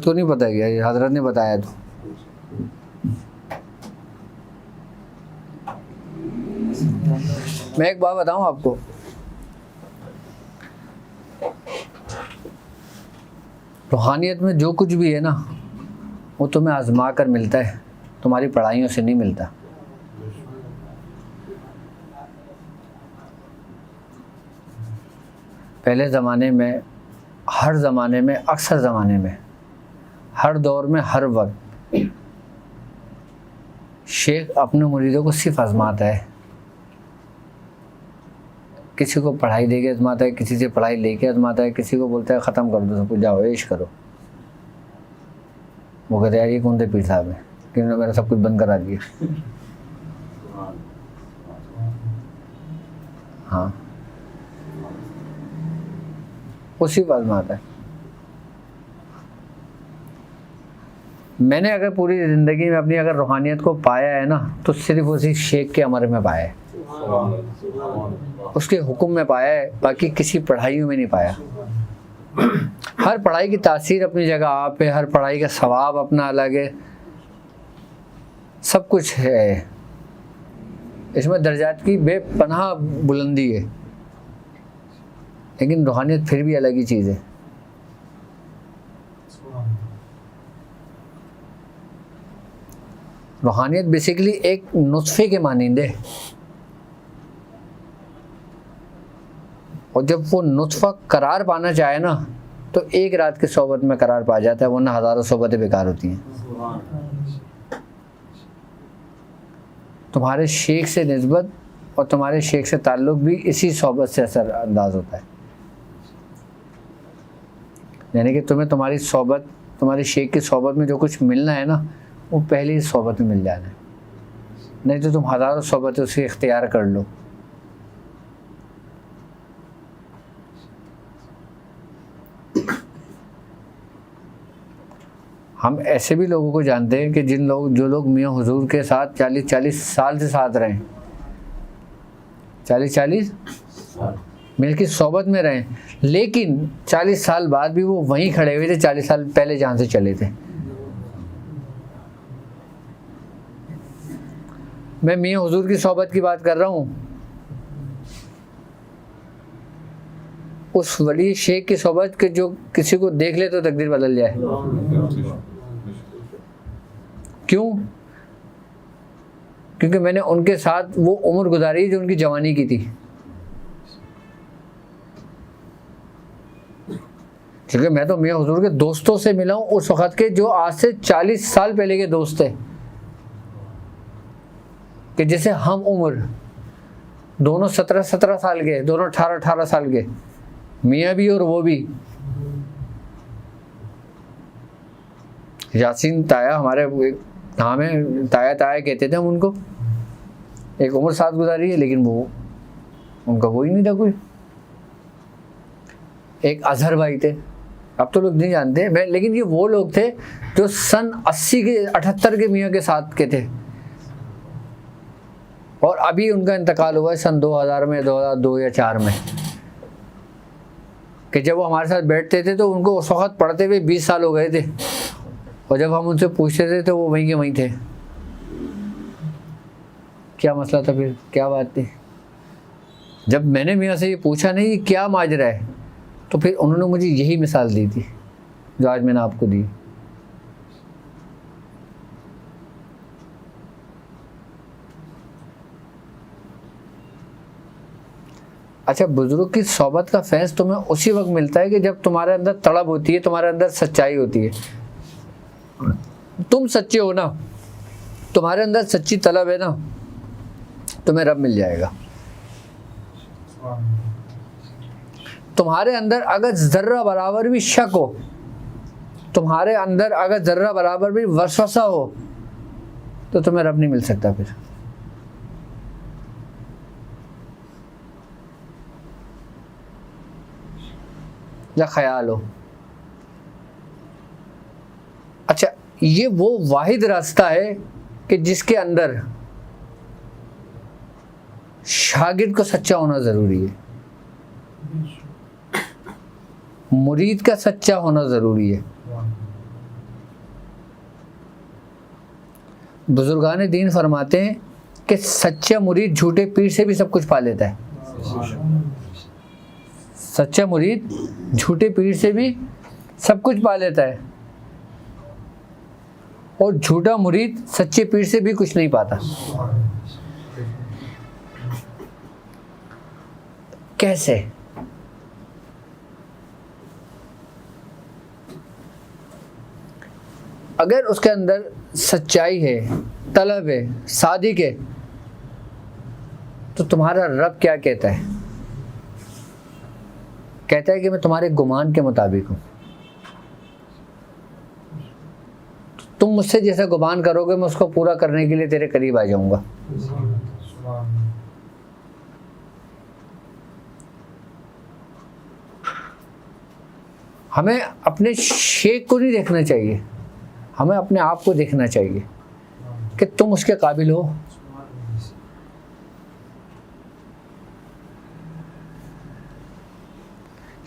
को नहीं पता क्या, ये हजरत ने बताया तो। मैं एक बात बताऊं आपको, रूहानियत में जो कुछ भी है ना वो तुम्हें आजमा कर मिलता है, तुम्हारी पढ़ाइयों से नहीं मिलता। पहले ज़माने में, हर ज़माने में, अक्सर ज़माने में, हर दौर में, हर वक्त शेख अपने मुरीदों को सिर्फ आजमाता है। किसी को पढ़ाई दे के आजमाता है, किसी से पढ़ाई लेके आजमाता है, किसी को बोलता है ख़त्म कर दो सब कुछ, जाओ ऐश करो। वो कहते यार ये कौन थे पीर साहब है, किन्होंने मेरा सब कुछ बंद करा दिया। हाँ, वो सिर्फ आजमाता है। मैंने अगर पूरी ज़िंदगी में अपनी अगर रूहानियत को पाया है ना तो सिर्फ उसी शेख के अमर में पाया है, उसके हुक्म में पाया है, बाकी किसी पढ़ाइयों में नहीं पाया। हर पढ़ाई की तासीर अपनी जगह आप है, हर पढ़ाई का सवाब अपना अलग है, सब कुछ है, इसमें दर्जात की बेपनाह बुलंदी है, लेकिन रूहानियत फिर भी अलग ही चीज़ है। रूहानियत बेसिकली एक नुस्खे के मानिंद है, और जब वो नुस्खा करार पाना चाहे ना तो एक रात की सोबत में करार पा जाता है, वरना हज़ारों सोबतें बेकार होती हैं। तुम्हारे शेख से निस्बत और तुम्हारे शेख से ताल्लुक़ भी इसी सोबत से असर अंदाज होता है। यानी कि तुम्हें तुम्हारी सोबत, तुम्हारे शेख की सोबत में जो कुछ मिलना है ना वो पहली सोबत में मिल जाना है, नहीं तो तुम हज़ारों सोबतें उसे इख्तियार कर लो। हम ऐसे भी लोगों को जानते हैं कि जो लोग मियाँ हुजूर के साथ 40-40 साल से साथ रहें, 40-40 मिल की सोबत में रहें, लेकिन 40 साल बाद भी वो वहीं खड़े हुए थे 40 साल पहले जहाँ से चले थे। मैं मियाँ हुजूर की सोबत की बात कर रहा हूँ, उस वली शेख की सोबत के जो किसी को देख ले तो तकदीर बदल जाए। क्यों? क्योंकि मैंने उनके साथ वो उम्र गुजारी जो उनकी जवानी की थी। क्योंकि मैं तो मियाँ हुजूर के दोस्तों से मिला हूँ उस वक़्त के जो आज से 40 साल पहले के दोस्त थे, कि जैसे हम उम्र दोनों 17-17 साल के, दोनों 18-18 साल के, मियाँ भी और वो भी। यासीन ताया हमारे नाम है, ताया ताया कहते थे हम उनको। एक उम्र साथ गुजारी है, लेकिन वो उनका वो ही नहीं था कोई। एक अजहर भाई थे, अब तो लोग नहीं जानते, लेकिन ये वो लोग थे जो सन 80 के 78 के मियाँ के साथ के थे, और अभी उनका इंतकाल हुआ है सन 2000 में, 2002 या 4 में। कि जब वो हमारे साथ बैठते थे तो उनको उस वक्त पढ़ते हुए 20 साल हो गए थे, और जब हम उनसे पूछते थे तो वो वहीं के वहीं थे। क्या मसला था फिर, क्या बात थी? जब मैंने मियाँ से ये पूछा नहीं क्या माजरा है, तो फिर उन्होंने मुझे यही मिसाल दी थी जो आज मैंने आपको दी। अच्छा, बुजुर्ग की सोबत का फैज़ तुम्हें उसी वक्त मिलता है कि जब तुम्हारे अंदर तड़प होती है, तुम्हारे अंदर सच्चाई होती है। तुम सच्चे हो ना, तुम्हारे अंदर सच्ची तलब है ना, तुम्हें रब मिल जाएगा। तुम्हारे अंदर अगर ज़र्रा बराबर भी शक हो, तुम्हारे अंदर अगर ज़र्रा बराबर भी वसवसा हो, तो तुम्हें रब नहीं मिल सकता फिर। या ख्याल हो। अच्छा, ये वो वाहिद रास्ता है कि जिसके अंदर शागिर्द को सच्चा होना ज़रूरी है, मुरीद का सच्चा होना ज़रूरी है। बुजुर्गान दीन फरमाते हैं कि सच्चा मुरीद झूठे पीर से भी सब कुछ पा लेता है। सच्चा मुरीद झूठे पीर से भी सब कुछ पा लेता है और झूठा मुरीद सच्चे पीर से भी कुछ नहीं पाता। कैसे? अगर उसके अंदर सच्चाई है, तलब है, सादिक है, तो तुम्हारा रब क्या कहता है? कहता है कि मैं तुम्हारे गुमान के मुताबिक हूं। तुम मुझसे जैसा गुमान करोगे मैं उसको पूरा करने के लिए तेरे करीब आ जाऊंगा। हमें अपने शेख को नहीं देखना चाहिए, हमें अपने आप को देखना चाहिए कि तुम उसके काबिल हो।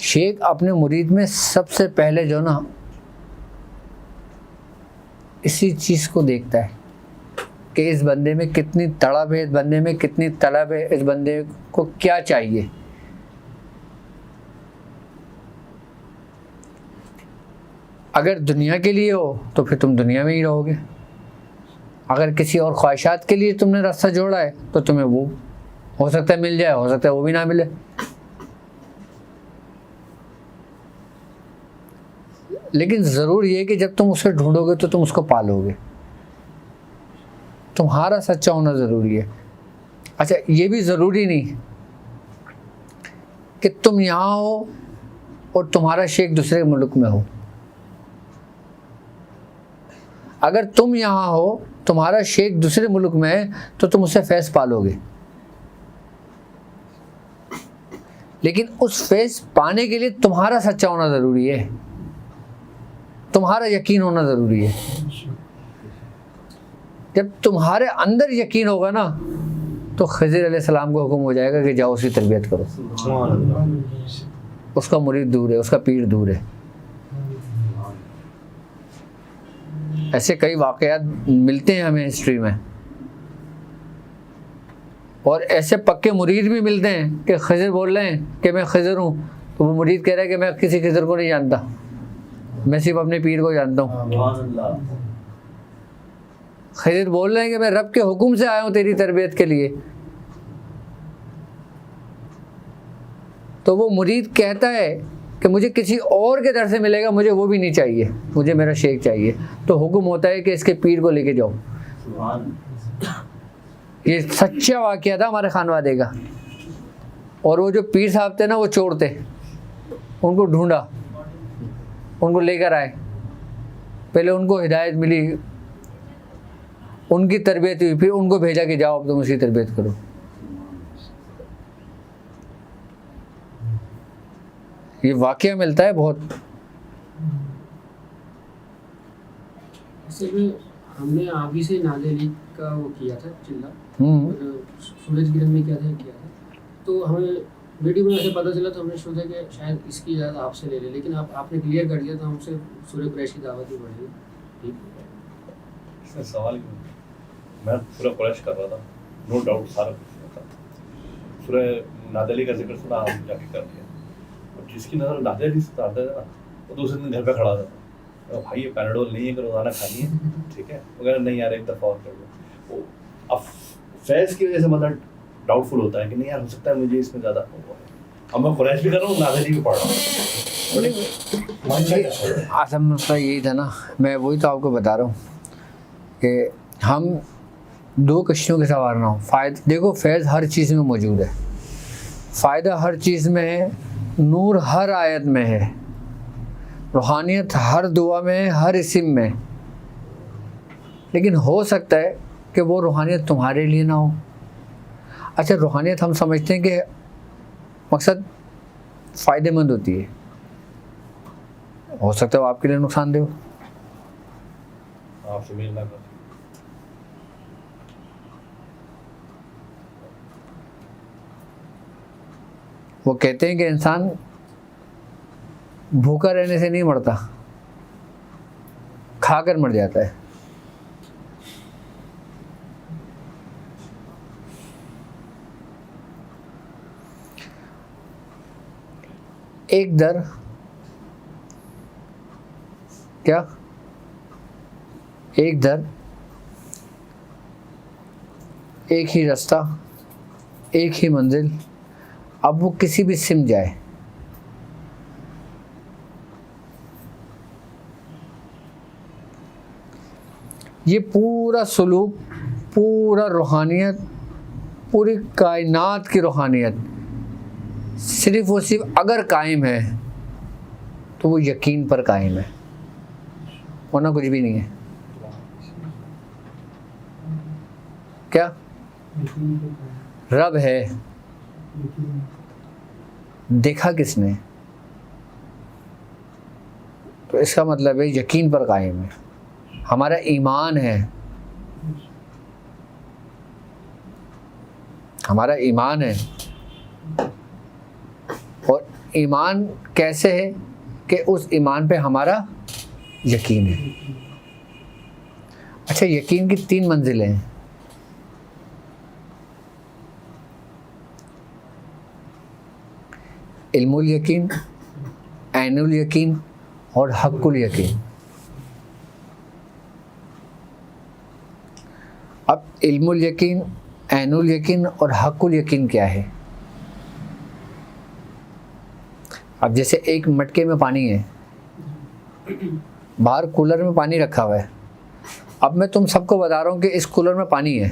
शेख अपने मुरीद में सबसे पहले जो ना इसी चीज़ को देखता है कि इस बंदे में कितनी तड़प है, इस बंदे में कितनी तलब है, इस बंदे को क्या चाहिए। अगर दुनिया के लिए हो तो फिर तुम दुनिया में ही रहोगे, अगर किसी और ख्वाहिशात के लिए तुमने रास्ता जोड़ा है तो तुम्हें वो हो सकता है मिल जाए, हो सकता है वो भी ना मिले। लेकिन ज़रूर ये है कि जब तुम उसे ढूंढोगे तो तुम उसको पालोगे। तुम्हारा सच्चा होना ज़रूरी है। अच्छा, ये भी ज़रूरी नहीं कि तुम यहाँ हो और तुम्हारा शेख दूसरे मुल्क में हो। अगर तुम यहाँ हो, तुम्हारा शेख दूसरे मुल्क में है, तो तुम उससे फैज़ पालोगे। लेकिन उस फैज़ पाने के लिए तुम्हारा सच्चा होना ज़रूरी है, तुम्हारा यकीन होना ज़रूरी है। जब तुम्हारे अंदर यकीन होगा ना तो खज़िर अलैहिस्सलाम को हुक्म हो जाएगा कि जाओ उसकी तरबियत करो। उसका मुरीद दूर है, उसका पीर दूर है। ऐसे कई वाक़यात मिलते हैं हमें हिस्ट्री में, और ऐसे पक्के मुरीद भी मिलते हैं कि खज़िर बोल रहे हैं कि मैं खज़िर हूँ, तो वो मुरीद कह रहा है कि मैं किसी खज़िर को नहीं जानता, मैं सिर्फ अपने पीर को जानता हूँ। खज़िर बोल रहे हैं कि मैं रब के हुक्म से आया हूँ तेरी तरबियत के लिए, तो वो मुरीद कहता है कि मुझे किसी और के दर से मिलेगा, मुझे वो भी नहीं चाहिए, मुझे मेरा शेख चाहिए। तो हुक्म होता है कि इसके पीर को लेके जाओ। ये सच्चा वाक़या था हमारे खानवादे का। और वो जो पीर साहब थे ना, वो चोर थे, उनको ढूंढा, उनको लेकर आए, पहले उनको हिदायत मिली, उनकी तरबियत हुई, फिर उनको भेजा कि जाओ अब तुम उसकी तरबियत करो। ये वाक़या मिलता है बहुत। ऐसे में हमने आगे से नादेली का वो किया था चिल्ला, और सूरज किरण में किया था, तो हमें वीडियो में ऐसे पता चला, तो हमने सोचा कि शायद इसकी इजाज़त आपसे ले ले, लेकिन आपने क्लियर कर दिया, तो हमसे सूर्य कुरैशी दावत ही बढ़ी। ठीक इसमें सवाल क्यों? मैं पूरा कुरैश कर रहा था, नो डाउट, सारा कुछ था। सूरह नादेली का जिक्र सुना, हम जाके कर लिया, और जिसकी नज़र नादेली से उतारता है ना, वो दूसरे दिन घर पे खड़ा था, तो भाई ये पैराडोल नहीं है कि रोज़ाना खानी है, ठीक है, वगैरह नहीं यार एक दफ़ा और कर लो। अब फैज़ की वजह से मतलब डाउटफुल होता है कि नहीं यार हो सकता है मुझे इसमें ज़्यादा हुआ है। अब मैं कुरैश भी कर रहा हूँ, नादेली भी पढ़ रहा हूँ। आसम मसला यही था ना, मैं वही तो आपको बता रहा हूँ कि हम दो कश्तियों के सवार ना हो। फ़ायदा देखो, फैज़ हर चीज़ में मौजूद है, फ़ायदा हर चीज़ में है, नूर हर आयत में है, रूहानियत हर दुआ में है, हर इस्म में। लेकिन हो सकता है कि वो रूहानियत तुम्हारे लिए ना हो। अच्छा, रूहानियत हम समझते हैं कि मकसद फ़ायदेमंद होती है, हो सकता है वो आपके लिए नुकसानदेह हो। आपसे मिलना कर वो कहते हैं कि इंसान भूखा रहने से नहीं मरता, खाकर मर जाता है। एक दर क्या, एक दर, एक ही रास्ता, एक ही मंजिल, अब वो किसी भी सिम जाए, ये पूरा सलूक, पूरा रूहानियत, पूरी कायनात की रूहानियत सिर्फ और सिर्फ अगर कायम है तो वो यकीन पर कायम है, वरना कुछ भी नहीं है। क्या रब है, देखा किसने? तो इसका मतलब है यकीन पर कायम है। हमारा ईमान है, हमारा ईमान है। और ईमान कैसे है कि उस ईमान पे हमारा यकीन है। अच्छा, यकीन की 3 मंजिलें हैं। इल्मुल यकीन, ऐनुल यकीन और हक्कुल यकीन। अब इल्मुल यकीन, ऐनुल यकीन और हक्कुल यकीन क्या है? अब जैसे एक मटके में पानी है, बाहर कूलर में पानी रखा हुआ है, अब मैं तुम सबको बता रहा हूँ कि इस कूलर में पानी है,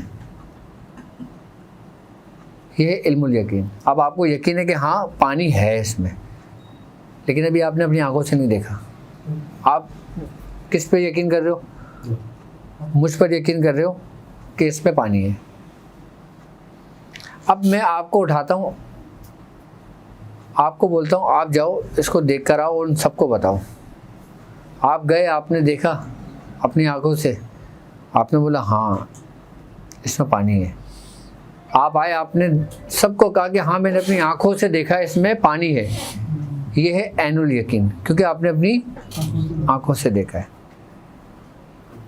ये है इल्मुल यकीन। अब आपको यकीन है कि हाँ पानी है इसमें, लेकिन अभी आपने अपनी आंखों से नहीं देखा। आप किस पे यकीन कर रहे हो? मुझ पर यकीन कर रहे हो कि इसमें पानी है। अब मैं आपको उठाता हूँ, आपको बोलता हूँ आप जाओ इसको देख कर आओ और उन सबको बताओ। आप गए, आपने देखा अपनी आंखों से, आपने बोला हाँ इसमें पानी है। आप आए, आपने सबको कहा कि हाँ मैंने अपनी आंखों से देखा इसमें पानी है। ये है ऐनुल यकीन, क्योंकि आपने अपनी आंखों से देखा है।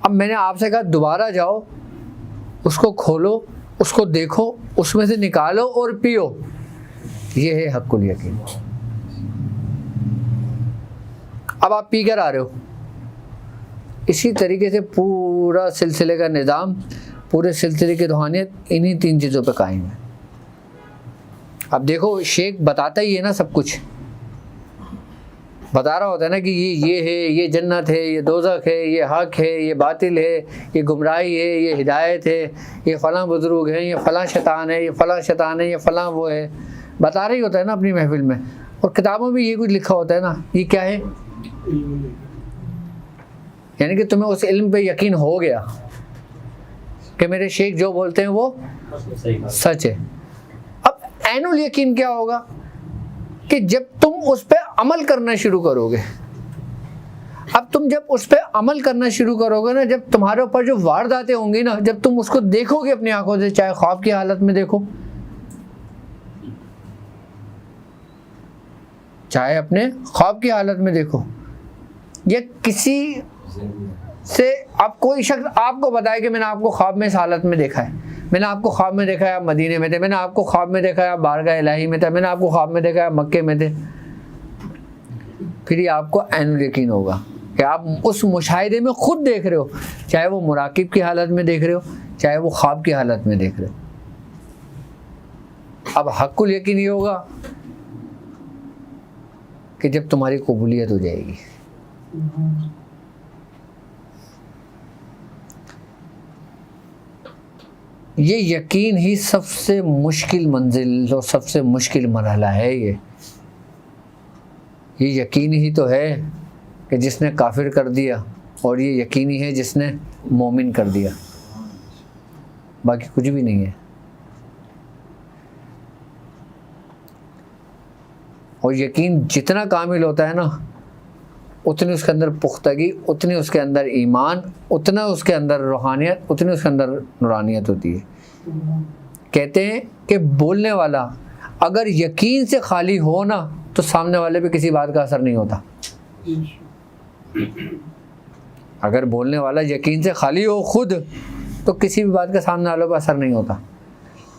अब मैंने आपसे कहा दोबारा जाओ, उसको खोलो, उसको देखो, उसमें से निकालो और पियो। ये है हक्कुल यकीन। अब आप पी कर आ रहे हो। इसी तरीके से पूरा सिलसिले का निज़ाम, पूरे सिलसिले की रूहानियत इन्हीं 3 चीज़ों पे कायम है। अब देखो शेख बताता ही है ना, सब कुछ बता रहा होता है ना कि ये है, ये जन्नत है, ये दोज़ख है, ये हक है, ये बातिल है, ये गुमराही है, ये हिदायत है, ये फ़लाँ बुज़ुर्ग हैं, ये फ़लाँ शैतान है, ये फ़लाँ शैतान है, ये फ़लाँ वो है। बता रही होता है ना अपनी महफिल में, और किताबों में ये कुछ लिखा होता है ना। ये क्या है? यानी कि तुम्हें उस इल्म पे यकीन हो गया कि मेरे शेख जो बोलते हैं वो सच है। अब ऐनुल यकीन क्या होगा कि जब तुम उस पर अमल करना शुरू करोगे। अब तुम जब उस पर अमल करना शुरू करोगे ना, जब तुम्हारे ऊपर जो वारदातें होंगी ना, जब तुम उसको देखोगे अपनी आंखों से, चाहे ख्वाब की हालत में देखो, चाहे अपने ख्वाब की हालत में देखो, या किसी से आप कोई शख्स आपको बताए कि मैंने आपको ख्वाब में इस हालत में देखा है, मैंने आपको ख्वाब में देखा है आप मदीने में थे, मैंने आपको ख्वाब में देखा है आप बारगाह इलाही में थे, मैंने आपको ख्वाब में देखा है आप मक्के में थे, फिर ये आपको ऐनुल यकीन होगा कि आप उस मुशाहिदे में खुद देख रहे हो, चाहे वो मुराकिब की हालत में देख रहे हो, चाहे वो ख्वाब की हालत में देख रहे हो। अब हक्कुल यकीन ये होगा कि जब तुम्हारी कबूलियत हो जाएगी। ये यकीन ही सबसे मुश्किल मंजिल और सबसे मुश्किल मरहला है। ये यकीन ही तो है कि जिसने काफिर कर दिया, और ये यकीन ही है जिसने मोमिन कर दिया, बाकी कुछ भी नहीं है। और यकीन जितना कामिल होता है ना, उतनी उसके अंदर पुख्तगी, उतनी उसके अंदर ईमान, उतना उसके अंदर रूहानियत, उतनी उसके अंदर नूरानियत होती है। कहते हैं कि बोलने वाला अगर यकीन से खाली हो ना तो सामने वाले पे किसी बात का असर नहीं होता। अगर बोलने वाला यकीन से खाली हो खुद तो किसी भी बात का सामने वाले पर असर नहीं होता।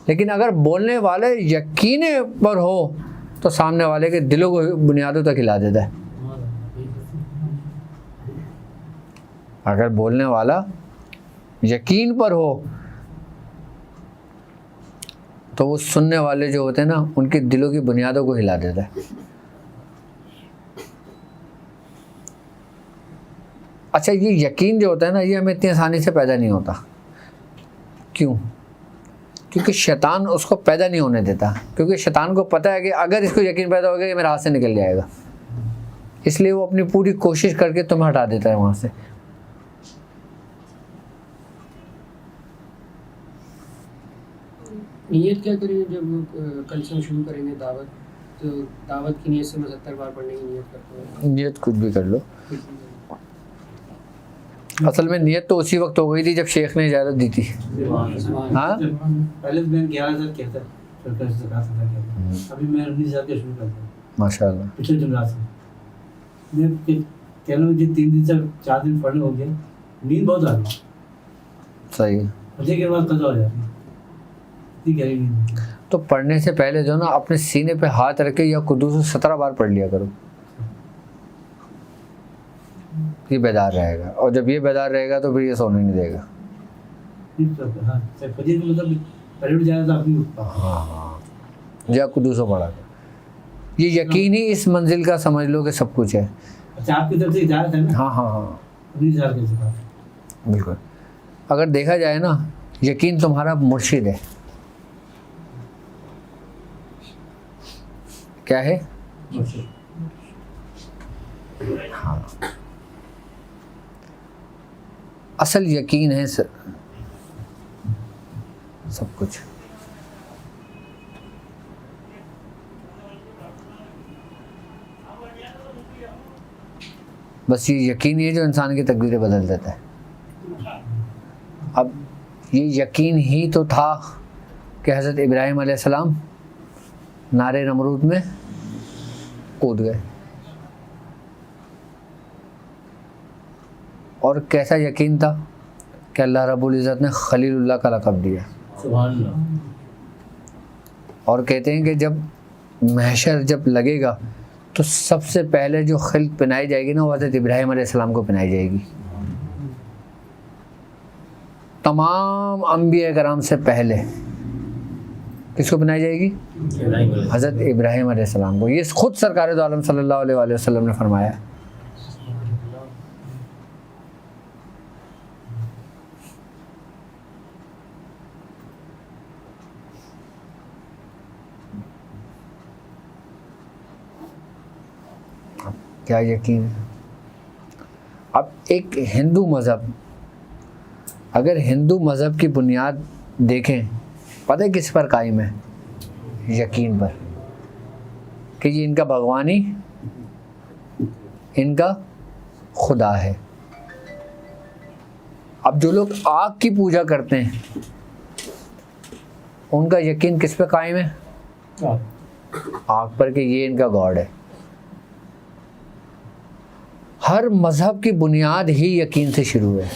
लेकिन अगर बोलने वाले यकीन पर हो तो सामने वाले के दिलों को बुनियादों तक हिला देता है। अगर बोलने वाला यकीन पर हो तो वो सुनने वाले जो होते हैं ना उनके दिलों की बुनियादों को हिला देता है। अच्छा, ये यकीन जो होता है ना ये हमें इतनी आसानी से पैदा नहीं होता। क्यों? क्योंकि शैतान उसको पैदा नहीं होने देता, क्योंकि शैतान को पता है कि अगर इसको यकीन पैदा हो गया ये मेरे हाथ से निकल जाएगा, इसलिए वो अपनी पूरी कोशिश करके तुम्हें हटा देता है वहाँ से। नियत क्या करेंगे जब कल से हम शुरू करेंगे दावत? तो दावत की नियत से मैं 70 बार पढ़ने की नियत करता हूँ। नियत कुछ भी कर लो। असल में नियत तो उसी वक्त हो गई थी जब शेख ने इजाज़त दी थी। हाँ, पहले मैं 11,000 किया था, सरकार से ज़कात अदा किया था। अभी मैं 19,000 का शुरू करता हूँ माशाल्लाह। पिछले जुमरात से। मैं कह रहा हूँ मुझे 3 दिन से 4 दिन पढ़ने हो गया, नींद बहुत आ रही। सही है। मुझे के बाद कज़ा हो जाती है, इतनी गहरी नींद। तो पढ़ने से पहले जो ना अपने सीने पे हाथ रख के या कुदूस 17 बार पढ़ लिया करो, ये बेदार रहेगा। और जब ये बेदार रहेगा तो फिर ये सोने नहीं देगा। हाँ, फजर में मतलब परेड जाएगा तो अपनी उठता। हाँ, या कुदूसों पढ़ा कर ये यकीन ही इस मंजिल का समझ लो कि सब कुछ है। अच्छा, आपकी तरफ से इजाज़त है ना? हाँ हाँ हाँ 19,000 के ज़कात। बिल्कुल। अगर देखा जाए ना यकीन तुम्हारा मुर्शिद है। क्या है? हाँ, असल यकीन है सब कुछ। बस ये यकीन ही है जो इंसान की तकदीरें बदल देता है। अब ये यकीन ही तो था कि हज़रत इब्राहीम अलैहिस्सलाम नारे नमरूद में कूद गए। और कैसा यकीन था कि अल्लाह रब्बुल इज़्ज़त ने खलीलुल्लाह का लक़ब दिया। सुभान अल्लाह। और कहते हैं कि जब महशर जब लगेगा तो सबसे पहले जो खिल्त पहनाई जाएगी ना वो हज़रत इब्राहीम अलैहिस्सलाम को पहनाई जाएगी। तमाम अंबिया कराम से पहले किसको पहनाई जाएगी? हज़रत इब्राहीम अलैहिस्सलाम को। ये खुद सरकार दो आलम सल्लल्लाहु अलैहि वसल्लम ने फरमाया। क्या यकीन है? अब एक हिंदू मज़हब, अगर हिंदू मज़हब की बुनियाद देखें, पता है किस पर कायम है? यकीन पर कि ये इनका भगवानी, इनका खुदा है। अब जो लोग आग की पूजा करते हैं उनका यकीन किस पे कायम है? आग पर कि ये इनका गॉड है। हर मज़हब की बुनियाद ही यकीन से शुरू है।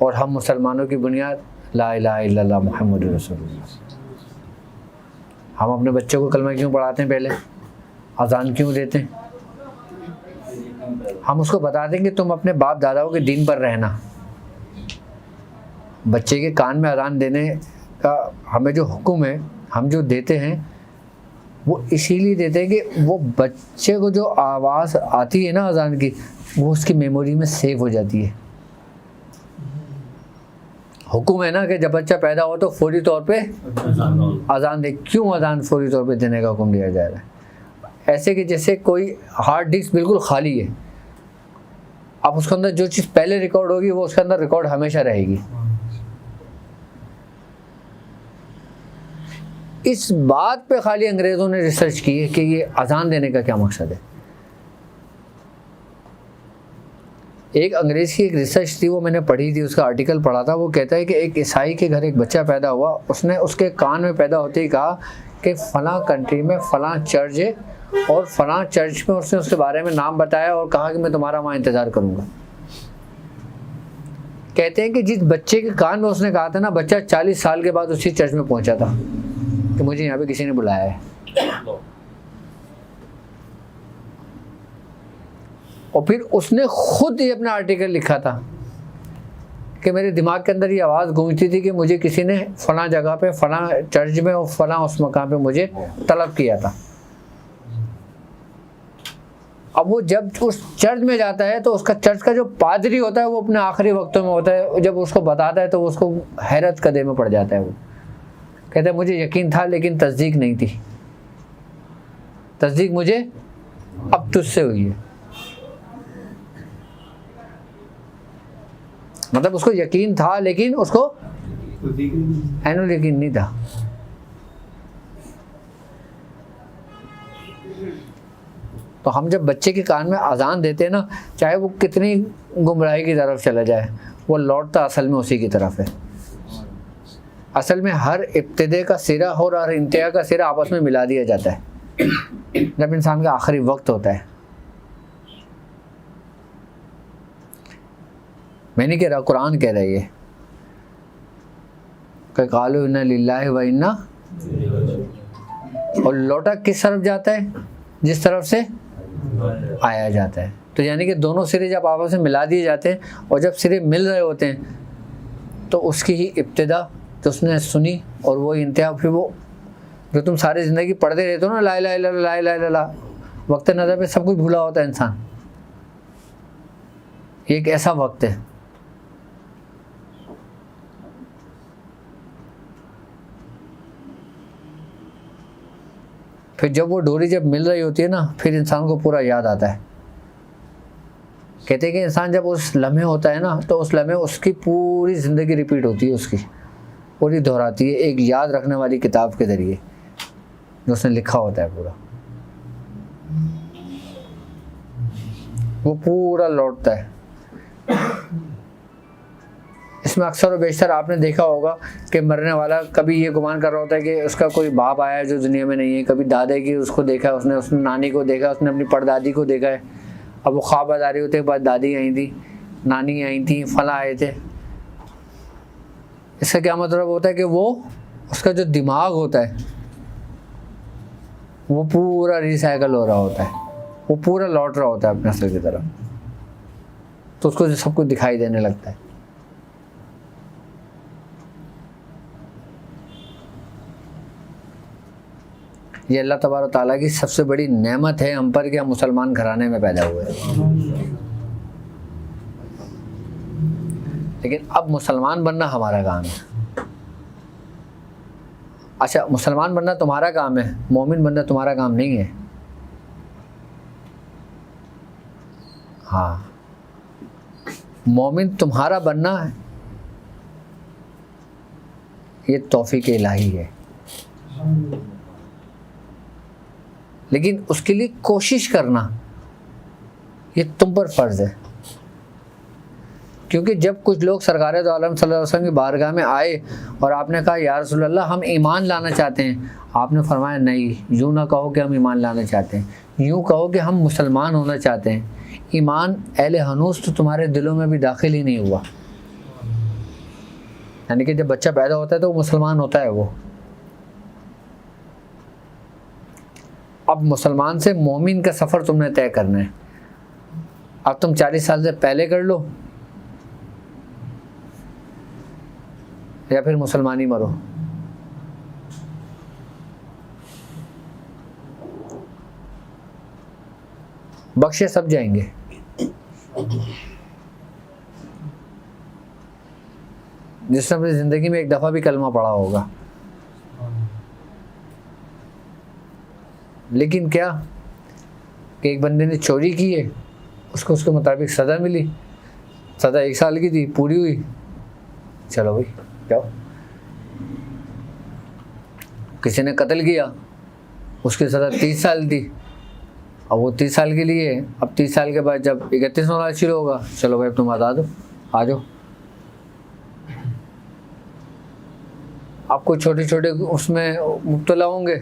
और हम मुसलमानों की बुनियाद ला इलाहा इल्लल्लाह मुहम्मदुर रसूलुल्लाह। हम अपने बच्चों को कलमा क्यों पढ़ाते हैं? पहले अजान क्यों देते हैं? हम उसको बताते हैं कि तुम अपने बाप दादाओं के दीन पर रहना। बच्चे के कान में अजान देने का हमें जो हुक्म है, हम जो देते हैं वो इसीलिए देते हैं कि वो बच्चे को जो आवाज़ आती है ना अजान की, वो उसकी मेमोरी में सेव हो जाती है। हुक्म है ना कि जब बच्चा पैदा हो तो फौरी तौर पे अजान दे। क्यों अजान फौरी तौर पे देने का हुक्म दिया जा रहा है? ऐसे कि जैसे कोई हार्ड डिस्क बिल्कुल खाली है, अब उसके अंदर जो चीज़ पहले रिकॉर्ड होगी वो उसके अंदर रिकॉर्ड हमेशा रहेगी। इस बात पे खाली अंग्रेज़ों ने रिसर्च की है कि ये अजान देने का क्या मकसद है। एक अंग्रेज़ की एक रिसर्च थी, वो मैंने पढ़ी थी, उसका आर्टिकल पढ़ा था। वो कहता है कि एक ईसाई के घर एक बच्चा पैदा हुआ, उसने उसके कान में पैदा होते ही कहा कि फ़लाँ कंट्री में फ़लाँ चर्च है और फ़लाँ चर्च में उसने उसके बारे में नाम बताया और कहा कि मैं तुम्हारा वहाँ इंतज़ार करूँगा। कहते हैं कि जिस बच्चे के कान में उसने कहा था ना, बच्चा 40 साल के बाद उसी चर्च में पहुँचा था कि मुझे यहाँ पे किसी ने बुलाया है। और फिर उसने खुद ही अपना आर्टिकल लिखा था कि मेरे दिमाग के अंदर ये आवाज़ गूंजती थी कि मुझे किसी ने फ़लाँ जगह पे, फ़लाँ चर्च में और फ़लाँ उस मकाम पे मुझे तलब किया था। अब वो जब उस चर्च में जाता है तो उसका चर्च का जो पादरी होता है वो अपने आखिरी वक्तों में होता है, जब उसको बताता है तो उसको हैरत कदे में पड़ जाता है। वो कहता है मुझे यकीन था लेकिन तस्दीक नहीं थी, तस्दीक मुझे अब तुझसे हुई है। मतलब उसको यकीन था लेकिन उसको ऐनुल यकीन नहीं था। तो हम जब बच्चे के कान में अजान देते हैं ना, चाहे वो कितनी गुमराही की तरफ चला जाए, वो लौटता असल में उसी की तरफ है। असल में हर इब्तिदे का सिरा और हर इंतहा का सिरा आपस में मिला दिया जाता है जब इंसान का आखिरी वक्त होता है। मैं नहीं कह रहा, कुरान कह रहा है ये कि क़ालू इन्ना लिल्लाहि व इन्ना, और लौटा किस तरफ जाता है? जिस तरफ से आया जाता है। तो यानी कि दोनों सिरे जब आपस में मिला दिए जाते हैं और जब सिरे मिल रहे होते हैं तो उसकी ही इब्तिदा तो उसने सुनी और वो इंतहा, फिर वो जो तुम सारी ज़िंदगी पढ़ते रहते हो ना, ला इलाहा इल्लल्लाह ला इलाहा इल्लल्लाह, वक्त नज़र पे सब कुछ भूला होता है इंसान। ये एक ऐसा वक्त है। फिर जब वो डोरी जब मिल रही होती है ना, फिर इंसान को पूरा याद आता है। कहते हैं कि इंसान जब उस लम्हे होता है ना, तो उस लम्हे उसकी पूरी ज़िंदगी रिपीट होती है, उसकी पूरी दोहराती है एक याद रखने वाली किताब के ज़रिए जो उसने लिखा होता है पूरा, वो पूरा लौटता है। इसमें अक्सर और बेशतर आपने देखा होगा कि मरने वाला कभी ये गुमान कर रहा होता है कि उसका कोई बाप आया है जो दुनिया में नहीं है, कभी दादा की उसको देखा है, उसने नानी को देखा, उसने अपनी परदादी को देखा है। अब वो ख्वाब आ रही होते के बाद दादी आई थी, नानी आई थी, फला आए थे। इसका क्या मतलब होता है कि वो उसका जो दिमाग होता है वो पूरा रिसाइकल हो रहा होता है, वो पूरा लौट रहा होता है अपने असल की तरफ, तो उसको सब कुछ दिखाई देने लगता है। ये अल्लाह तबारक ताला की सबसे बड़ी नेमत है हम पर कि हम मुसलमान घराने में पैदा हुए हैं। लेकिन अब मुसलमान बनना हमारा काम है। अच्छा, मुसलमान बनना तुम्हारा काम है, मोमिन बनना तुम्हारा काम नहीं है। हाँ, मोमिन तुम्हारा बनना है, ये तौफीक इलाही है, लेकिन उसके लिए कोशिश करना ये तुम पर फ़र्ज़ है। क्योंकि जब कुछ लोग सरकार दो आलम सल्लल्लाहु अलैहि वसल्लम की बारगाह में आए और आपने कहा या रसूल अल्लाह हम ईमान लाना चाहते हैं, आपने फरमाया नहीं, यूँ ना कहो कि हम ईमान लाना चाहते हैं, यूँ कहो कि हम मुसलमान होना चाहते हैं। ईमान अहले हनूस तो तुम्हारे दिलों में भी दाखिल ही नहीं हुआ। यानी कि जब बच्चा पैदा होता है तो वो मुसलमान होता है वो। अब मुसलमान से मोमिन का सफ़र तुमने तय करना है। अब तुम 40 साल से पहले कर लो या फिर मुसलमानी मरो। बख्शे सब जाएंगे। जिसने अपनी ज़िंदगी में एक दफ़ा भी कलमा पढ़ा होगा, लेकिन क्या कि एक बंदे ने चोरी की है, उसको उसके मुताबिक सज़ा मिली, सज़ा 1 साल की थी, पूरी हुई, चलो भाई जाओ। किसी ने कत्ल किया, उसकी सज़ा 30 साल थी, अब वो 30 साल के लिए, अब 30 साल के बाद जब 31 साल शुरू होगा, चलो भाई तुम बता दो, आ जाओ। आपको छोटे छोटे उसमें मुब्तला होंगे।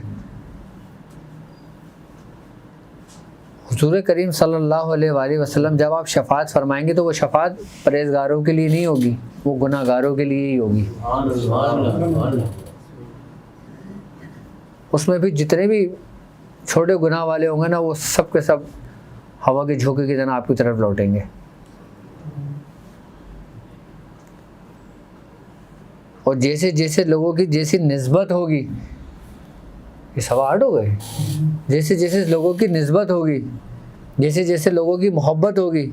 हुजूर करीम सल्लल्लाहु अलैहि वसल्लम जब आप शफात फरमाएंगे तो वो शफात परहेज़गारों के लिए नहीं होगी, वो गुनाहगारों के लिए ही होगी। उसमें भी जितने भी छोटे गुनाह वाले होंगे ना, वो सब के सब हवा के झोंके की तरह आपकी तरफ लौटेंगे। और जैसे जैसे लोगों की जैसी निस्बत होगी, ये सवा आठ हो गए, जैसे जैसे लोगों की निस्बत होगी, जैसे जैसे लोगों की मोहब्बत होगी,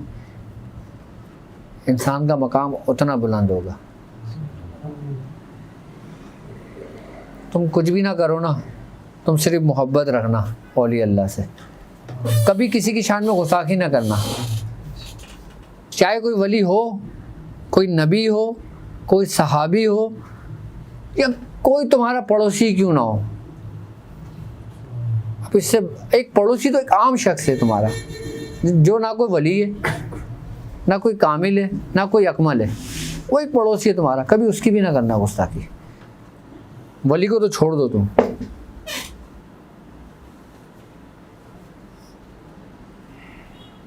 इंसान का मकाम उतना बुलंद होगा। तुम कुछ भी ना करो ना, तुम सिर्फ मोहब्बत रखना औली अल्लाह से। कभी किसी की शान में गुस्ताखी ना करना, चाहे कोई वली हो, कोई नबी हो, कोई सहाबी हो, या कोई तुम्हारा पड़ोसी क्यों ना हो। अब इससे एक पड़ोसी तो एक आम शख्स है तुम्हारा, जो ना कोई वली है, ना कोई कामिल है, ना कोई अकमल है, वो एक पड़ोसी है तुम्हारा। कभी उसकी भी ना करना गुस्ताखी। वली को तो छोड़ दो तुम।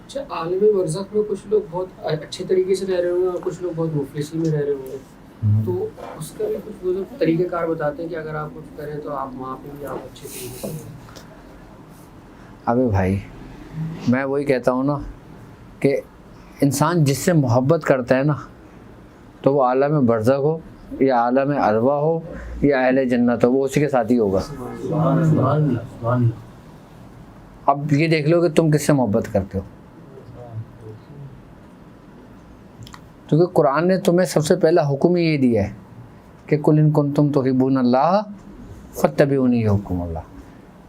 अच्छा, आलम बरज़ख में कुछ लोग बहुत अच्छे तरीके से रह रहे होंगे और कुछ लोग बहुत मुफलिसी में रह रहे होंगे, तो उसका भी कुछ वो लोग तरीक़ेकार बताते हैं कि अगर आप कुछ करें तो आप वहाँ पे भी आप अच्छे तरीके से। अबे भाई, मैं वही कहता हूँ ना कि इंसान जिससे मोहब्बत करता है ना, तो वो आलम बरज़ख हो या आलम अरवा हो या अहले जन्नत हो, वो उसी के साथ ही होगा। अब ये देख लो कि तुम किससे मोहब्बत करते हो, क्योंकि कुरान ने तुम्हें सबसे पहला हुक्म ये दिया है कि कुल इन कुंतुम तुहिब्बूनल्लाह फत्तबिऊनी युहब्बुकुमुल्लाह,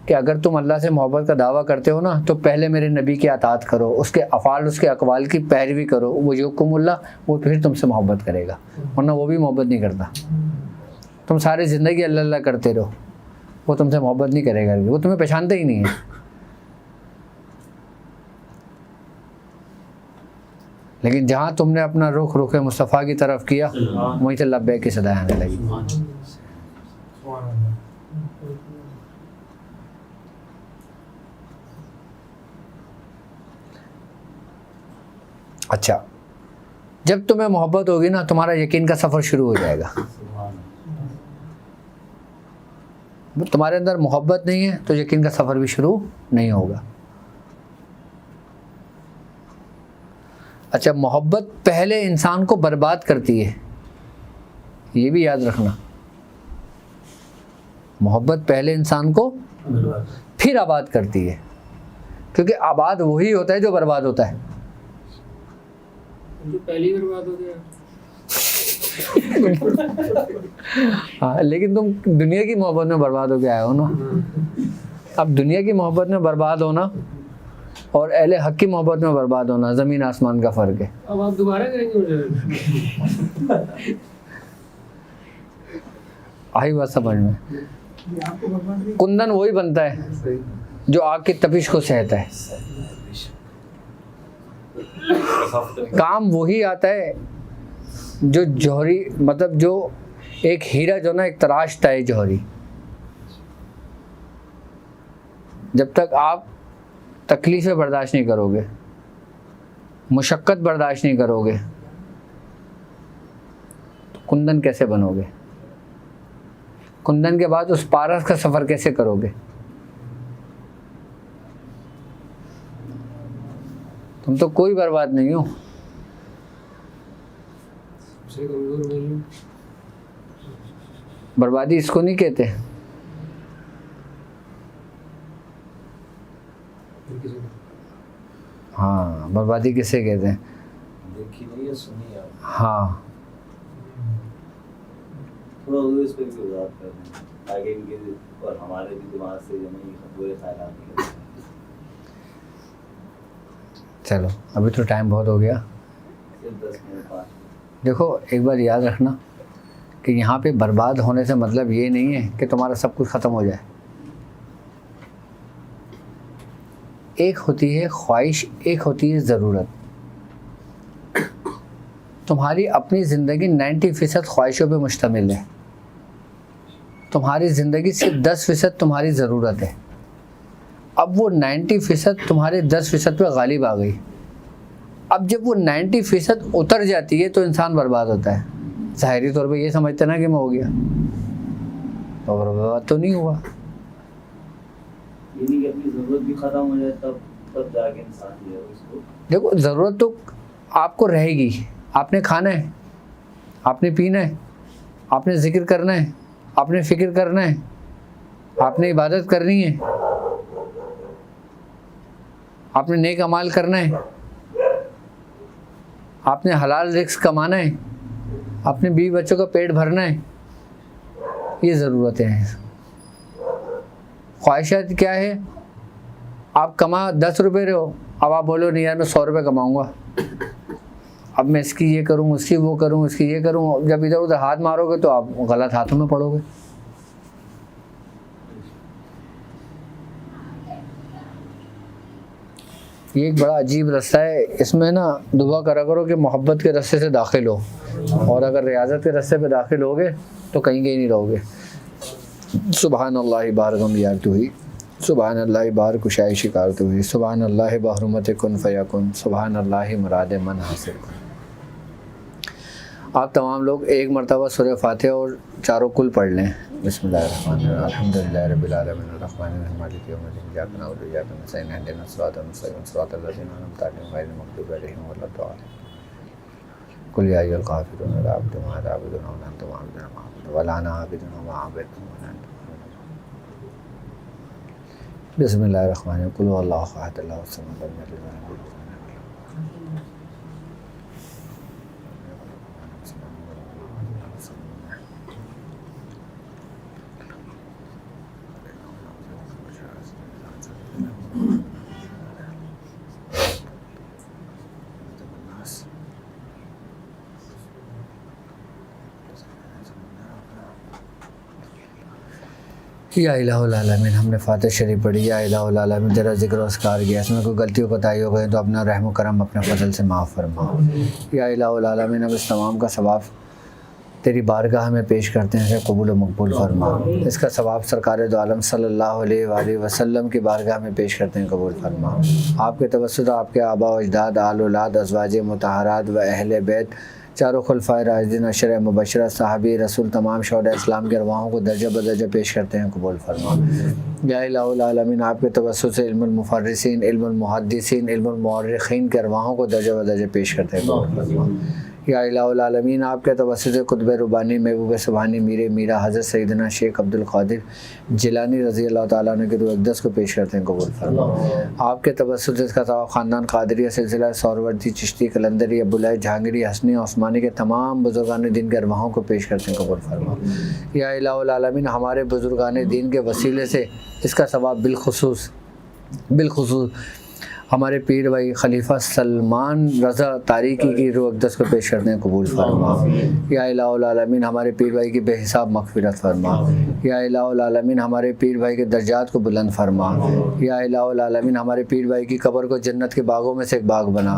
कि अगर तुम अल्लाह से मोहब्बत का दावा करते हो ना, तो पहले मेरे नबी की अताअत करो, उसके अफ़ाल उसके अक़वाल की पैरवी करो, वो युहब्बुकुमुल्लाह, वो फिर तुमसे मोहब्बत करेगा, वरना वो भी मोहब्बत नहीं करता। तुम सारी ज़िंदगी अल्लाह अल्लाह करते रहो, वो तुमसे मोहब्बत नहीं करेगा, वो तुम्हें पहचानता ही नहीं है। लेकिन जहाँ तुमने अपना रुख मुस्तफ़ा की तरफ किया, वहीं से लब्बैक की सदाएं आने लगी। अच्छा, जब तुम्हें मोहब्बत होगी ना, तुम्हारा यकीन का सफ़र शुरू हो जाएगा। तुम्हारे अंदर मोहब्बत नहीं है तो यकीन का सफ़र भी शुरू नहीं होगा। अच्छा, मोहब्बत पहले इंसान को बर्बाद करती है, ये भी याद रखना। मोहब्बत पहले इंसान को फिर आबाद करती है, क्योंकि आबाद वही होता है जो बर्बाद होता है। जो पहले ही बर्बाद हो गया। हाँ, लेकिन तुम दुनिया की मोहब्बत में बर्बाद हो के आए हो ना। अब दुनिया की मोहब्बत में बर्बाद होना और अहले हक की मोहब्बत में बर्बाद होना, ज़मीन आसमान का फ़र्क है। अब आप दोबारा करेंगे मुझे? आई बात समझ में। कुंदन वही बनता है जो आग की तपिश को सहता है। काम वही आता है जो जौहरी, मतलब जो एक हीरा जो ना एक तराशता है जौहरी। जब तक आप तकलीफ़ें बर्दाश्त नहीं करोगे, मुशक्क़त बर्दाश्त नहीं करोगे, तो कुंदन कैसे बनोगे? कुंदन के बाद उस पारस का सफ़र कैसे करोगे? तुम तो कोई बर्बाद नहीं हो। सबसे कमज़ोर नहीं हूँ। बर्बादी इसको नहीं कहते। हाँ, बर्बादी किसे कहते हैं? देखी नहीं है, सुनी है। हाँ, थोड़ा उधर इस पे भी वजाहत कर दें, आगे इनके और हमारे भी दिमाग से जो नहीं बुरे ख्यालात निकलते हैं। चलो अभी तो टाइम बहुत हो गया। सिर्फ 10 मिनट 5 मिनट। देखो, एक बार याद रखना कि यहाँ पे बर्बाद होने से मतलब ये नहीं है कि तुम्हारा सब कुछ ख़त्म हो जाए। एक होती है ख्वाहिश, एक होती है ज़रूरत। तुम्हारी अपनी ज़िंदगी 90% ख्वाहिशों पे मुश्तमिल है। तुम्हारी ज़िंदगी सिर्फ 10% तुम्हारी ज़रूरत है। अब वो 90% तुम्हारे 10% पे गालिब आ गई। अब जब वो 90% उतर जाती है तो इंसान बर्बाद होता है। ज़ाहिरी तौर पे ये समझते ना कि मैं हो गया, तो बर्बाद तो नहीं हुआ। यानी कि अपनी ज़रूरत भी ख़त्म हो जाए तब जाके इंसान जो है उसको, देखो ज़रूरत तो आपको रहेगी। आपने खाना है, आपने पीना है, आपने ज़िक्र करना है, आपने फ़िक्र करना है, आपने इबादत करनी है, आपने नेक अमाल करना है, आपने हलाल रिस्क कमाना है, अपने बीवी बच्चों का पेट भरना है। ये ज़रूरतें हैं। ख्वाहिशात क्या है? आप कमा 10 रुपये रहे हो, अब आप बोलो नहीं यार मैं 100 रुपये कमाऊँगा, अब मैं इसकी ये करूँ, उसकी वो करूँ, इसकी ये करूँ। जब इधर उधर हाथ मारोगे तो आप गलत हाथों में पड़ोगे। ये एक बड़ा अजीब रास्ता है। इसमें ना दुआ करा करो कि मोहब्बत के रास्ते से दाखिल हो, और अगर रियाजत के रास्ते पे दाखिल होगे तो कहीं नहीं रहोगे। सुबहान अल्लाह बार गम यार तू ही, सुबहान अल्लाह बार कुशाई शिकार तू ही, सुबहान अल्लाह बहरुमत कुन फयाकुन, सुबहान अल्लाह मुराद मन हासिल। आप तमाम लोग एक मरतबा सूरह फातिहा और चारों कुल पढ़ लें। बिस्मिल्लाहिर्रहमानिर्रहीम, अल्हम्दुलिल्लाहि रब्बिल आलमीन, अर्रहमानिर्रहीम, मालिकि यौमिद्दीन, इय्याका नअबुदु व इय्याका नस्तईन, इहदिना सिरातल मुस्तक़ीम, सिरातल लज़ीना अनअमता अलैहिम गैरिल मग़्दूबि अलैहिम वलद्दालिन। कुल या अय्युहल काफ़िरून ला अअबुदु मा तअबुदून व ला अंतुम आबिदून मा अअबुदु व ला अना आबिदुन मा अबदतुम व ला अंतुम। बिस्मिल्लाहिर्रहमानिर्रहीम, कुल हुवल्लाहु अहद, अल्लाहुस Samad, lam yalid wa lam yulad wa lam या इलाहुल आलमीन। हमने फातिहा शरीफ पढ़ी। या इलाहुल आलमीन तेरा ज़िक्र और अस्कार किया, इसमें कोई गलती कोताही हो गई तो अपना रहम व करम अपने फजल से माफ़ फरमा। या इलाहुल आलमीन अब इस तमाम का सवाब तेरी बारगाह में पेश करते हैं, कबूल व मकबूल फरमा। इसका सवाब सरकार दो आलम सल्लल्लाहु अलैहि वसल्लम की बारगाह में पेश करते हैं, कबूल फरमा। आपके तवस्सुत आपके आबा व अजदाद, आल औलाद, अज़वाज मुतहरात व अहले बैत, चारों खुलफाए राशिदीन, अशरे मुबशरा, सहाबी रसूल, तमाम शोहदा इस्लाम के अरवाहों को दर्जा बदर्जा पेश करते हैं, कबूल फरमा। या इलाहुल आलमीन आपके तवस्सुत से इल्मुल मुफर्रिसीन, इल्मुल मुहद्दिसीन, इल्मुल मुअर्रिखीन के अरवाहों को दर्जा बदर्जा पेश करते हैं, कबूल फरमा। या इलाहुल आलमीन आपके तवस्सुत से कुतुब रुबानी, महबूब सुबहानी, मीरा हज़रत सैयदना शेख अब्दुल क़ादिर जिलानी रज़ी अल्लाह ताला अन्हु के रूह अक़दस को पेश करते हैं, कबूल फरमा। आपके तवस्सुत से इसका सवाब ख़ानदान क़ादिरिया सिलसिला सोहरावर्दी, चिश्ती, कलंदरी, अबुलाई, जहांगीरी, हसनी, उस्मानी के तमाम बुज़ुर्गान दीन के अरवाहों को पेश करते हैं, कबूल फरमा। या इलाहुल आलमीन हमारे बुज़ुर्गान दीन के वसीले से इसका सवाब बिलखुसूस हमारे पीर भाई खलीफा सलमान रज़ा तारिकी की रूह अक़दस को पेश करते हैं, कबूल फरमा। या इलाहुल आलमीन हमारे पीर भाई की बेहिसाब मग़फ़िरत फरमा। या इलाहुल आलमीन हमारे पीर भाई के दर्जात को बुलंद फरमा। या इलाहुल आलमीन हमारे पीर भाई की कब्र को जन्नत के बागों में से एक बाग बना।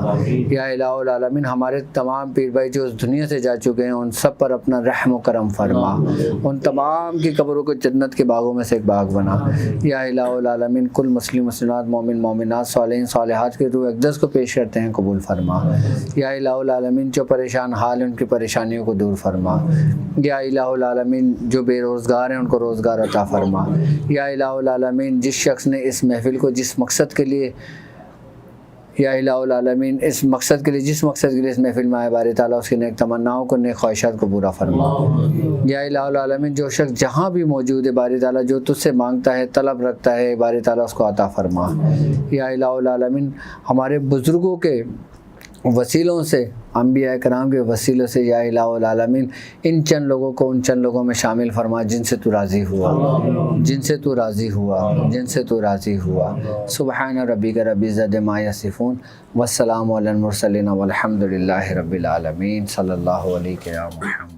या इलाहुल आलमीन हमारे तमाम पीर भाई जो उस दुनिया से जा चुके हैं उन सब पर अपना रहम व करम फरमा, उन तमाम की कब्रों को जन्नत के बागों में से एक बाग बना। या इलाहुल आलमीन कुल मुस्लिम मुस्लिमात, मोमिन मोमिनात, सालिहीन सालिहात के रूह अक़दस को पेश करते हैं, कबूल फरमा। या इलाहुल आलमीन जो परेशान हाल हैं उनकी परेशानियों को दूर फरमा। या इलाहुल आलमीन जो बेरोज़गार हैं उनको रोज़गार अता फरमा। या इलाहुल आलमीन जिस शख्स ने इस महफिल को जिस मकसद के लिए जिस मकसद के लिए इस महफिल में आए, बारी ताला उसकी नेक तमन्नाओं को, नेक ख्वाहिशात को पूरा फरमा। या इलाहुल आलमीन जो शख्स जहाँ भी मौजूद है, बारी ताला जो तुझसे मांगता है, तलब रखता है, बारी ताला उसको अता फरमा। या इलाहुल आलमीन हमारे बुज़ुर्गों के वसीलों से, अंबिया कराम के वसीलों से, या इलाहुल आलमीन इन चंद लोगों को उन चंद लोगों में शामिल फरमा जिनसे तू राज़ी हुआ। सुबहान रब्बिका रब्बिल इज़्ज़ति अम्मा यसिफून, वस्सलामु अलल मुरसलीन, वल्हम्दुलिल्लाहि रब्बिल आलमीन। सल्लल्लाहु अलैहि या मुहम्मद।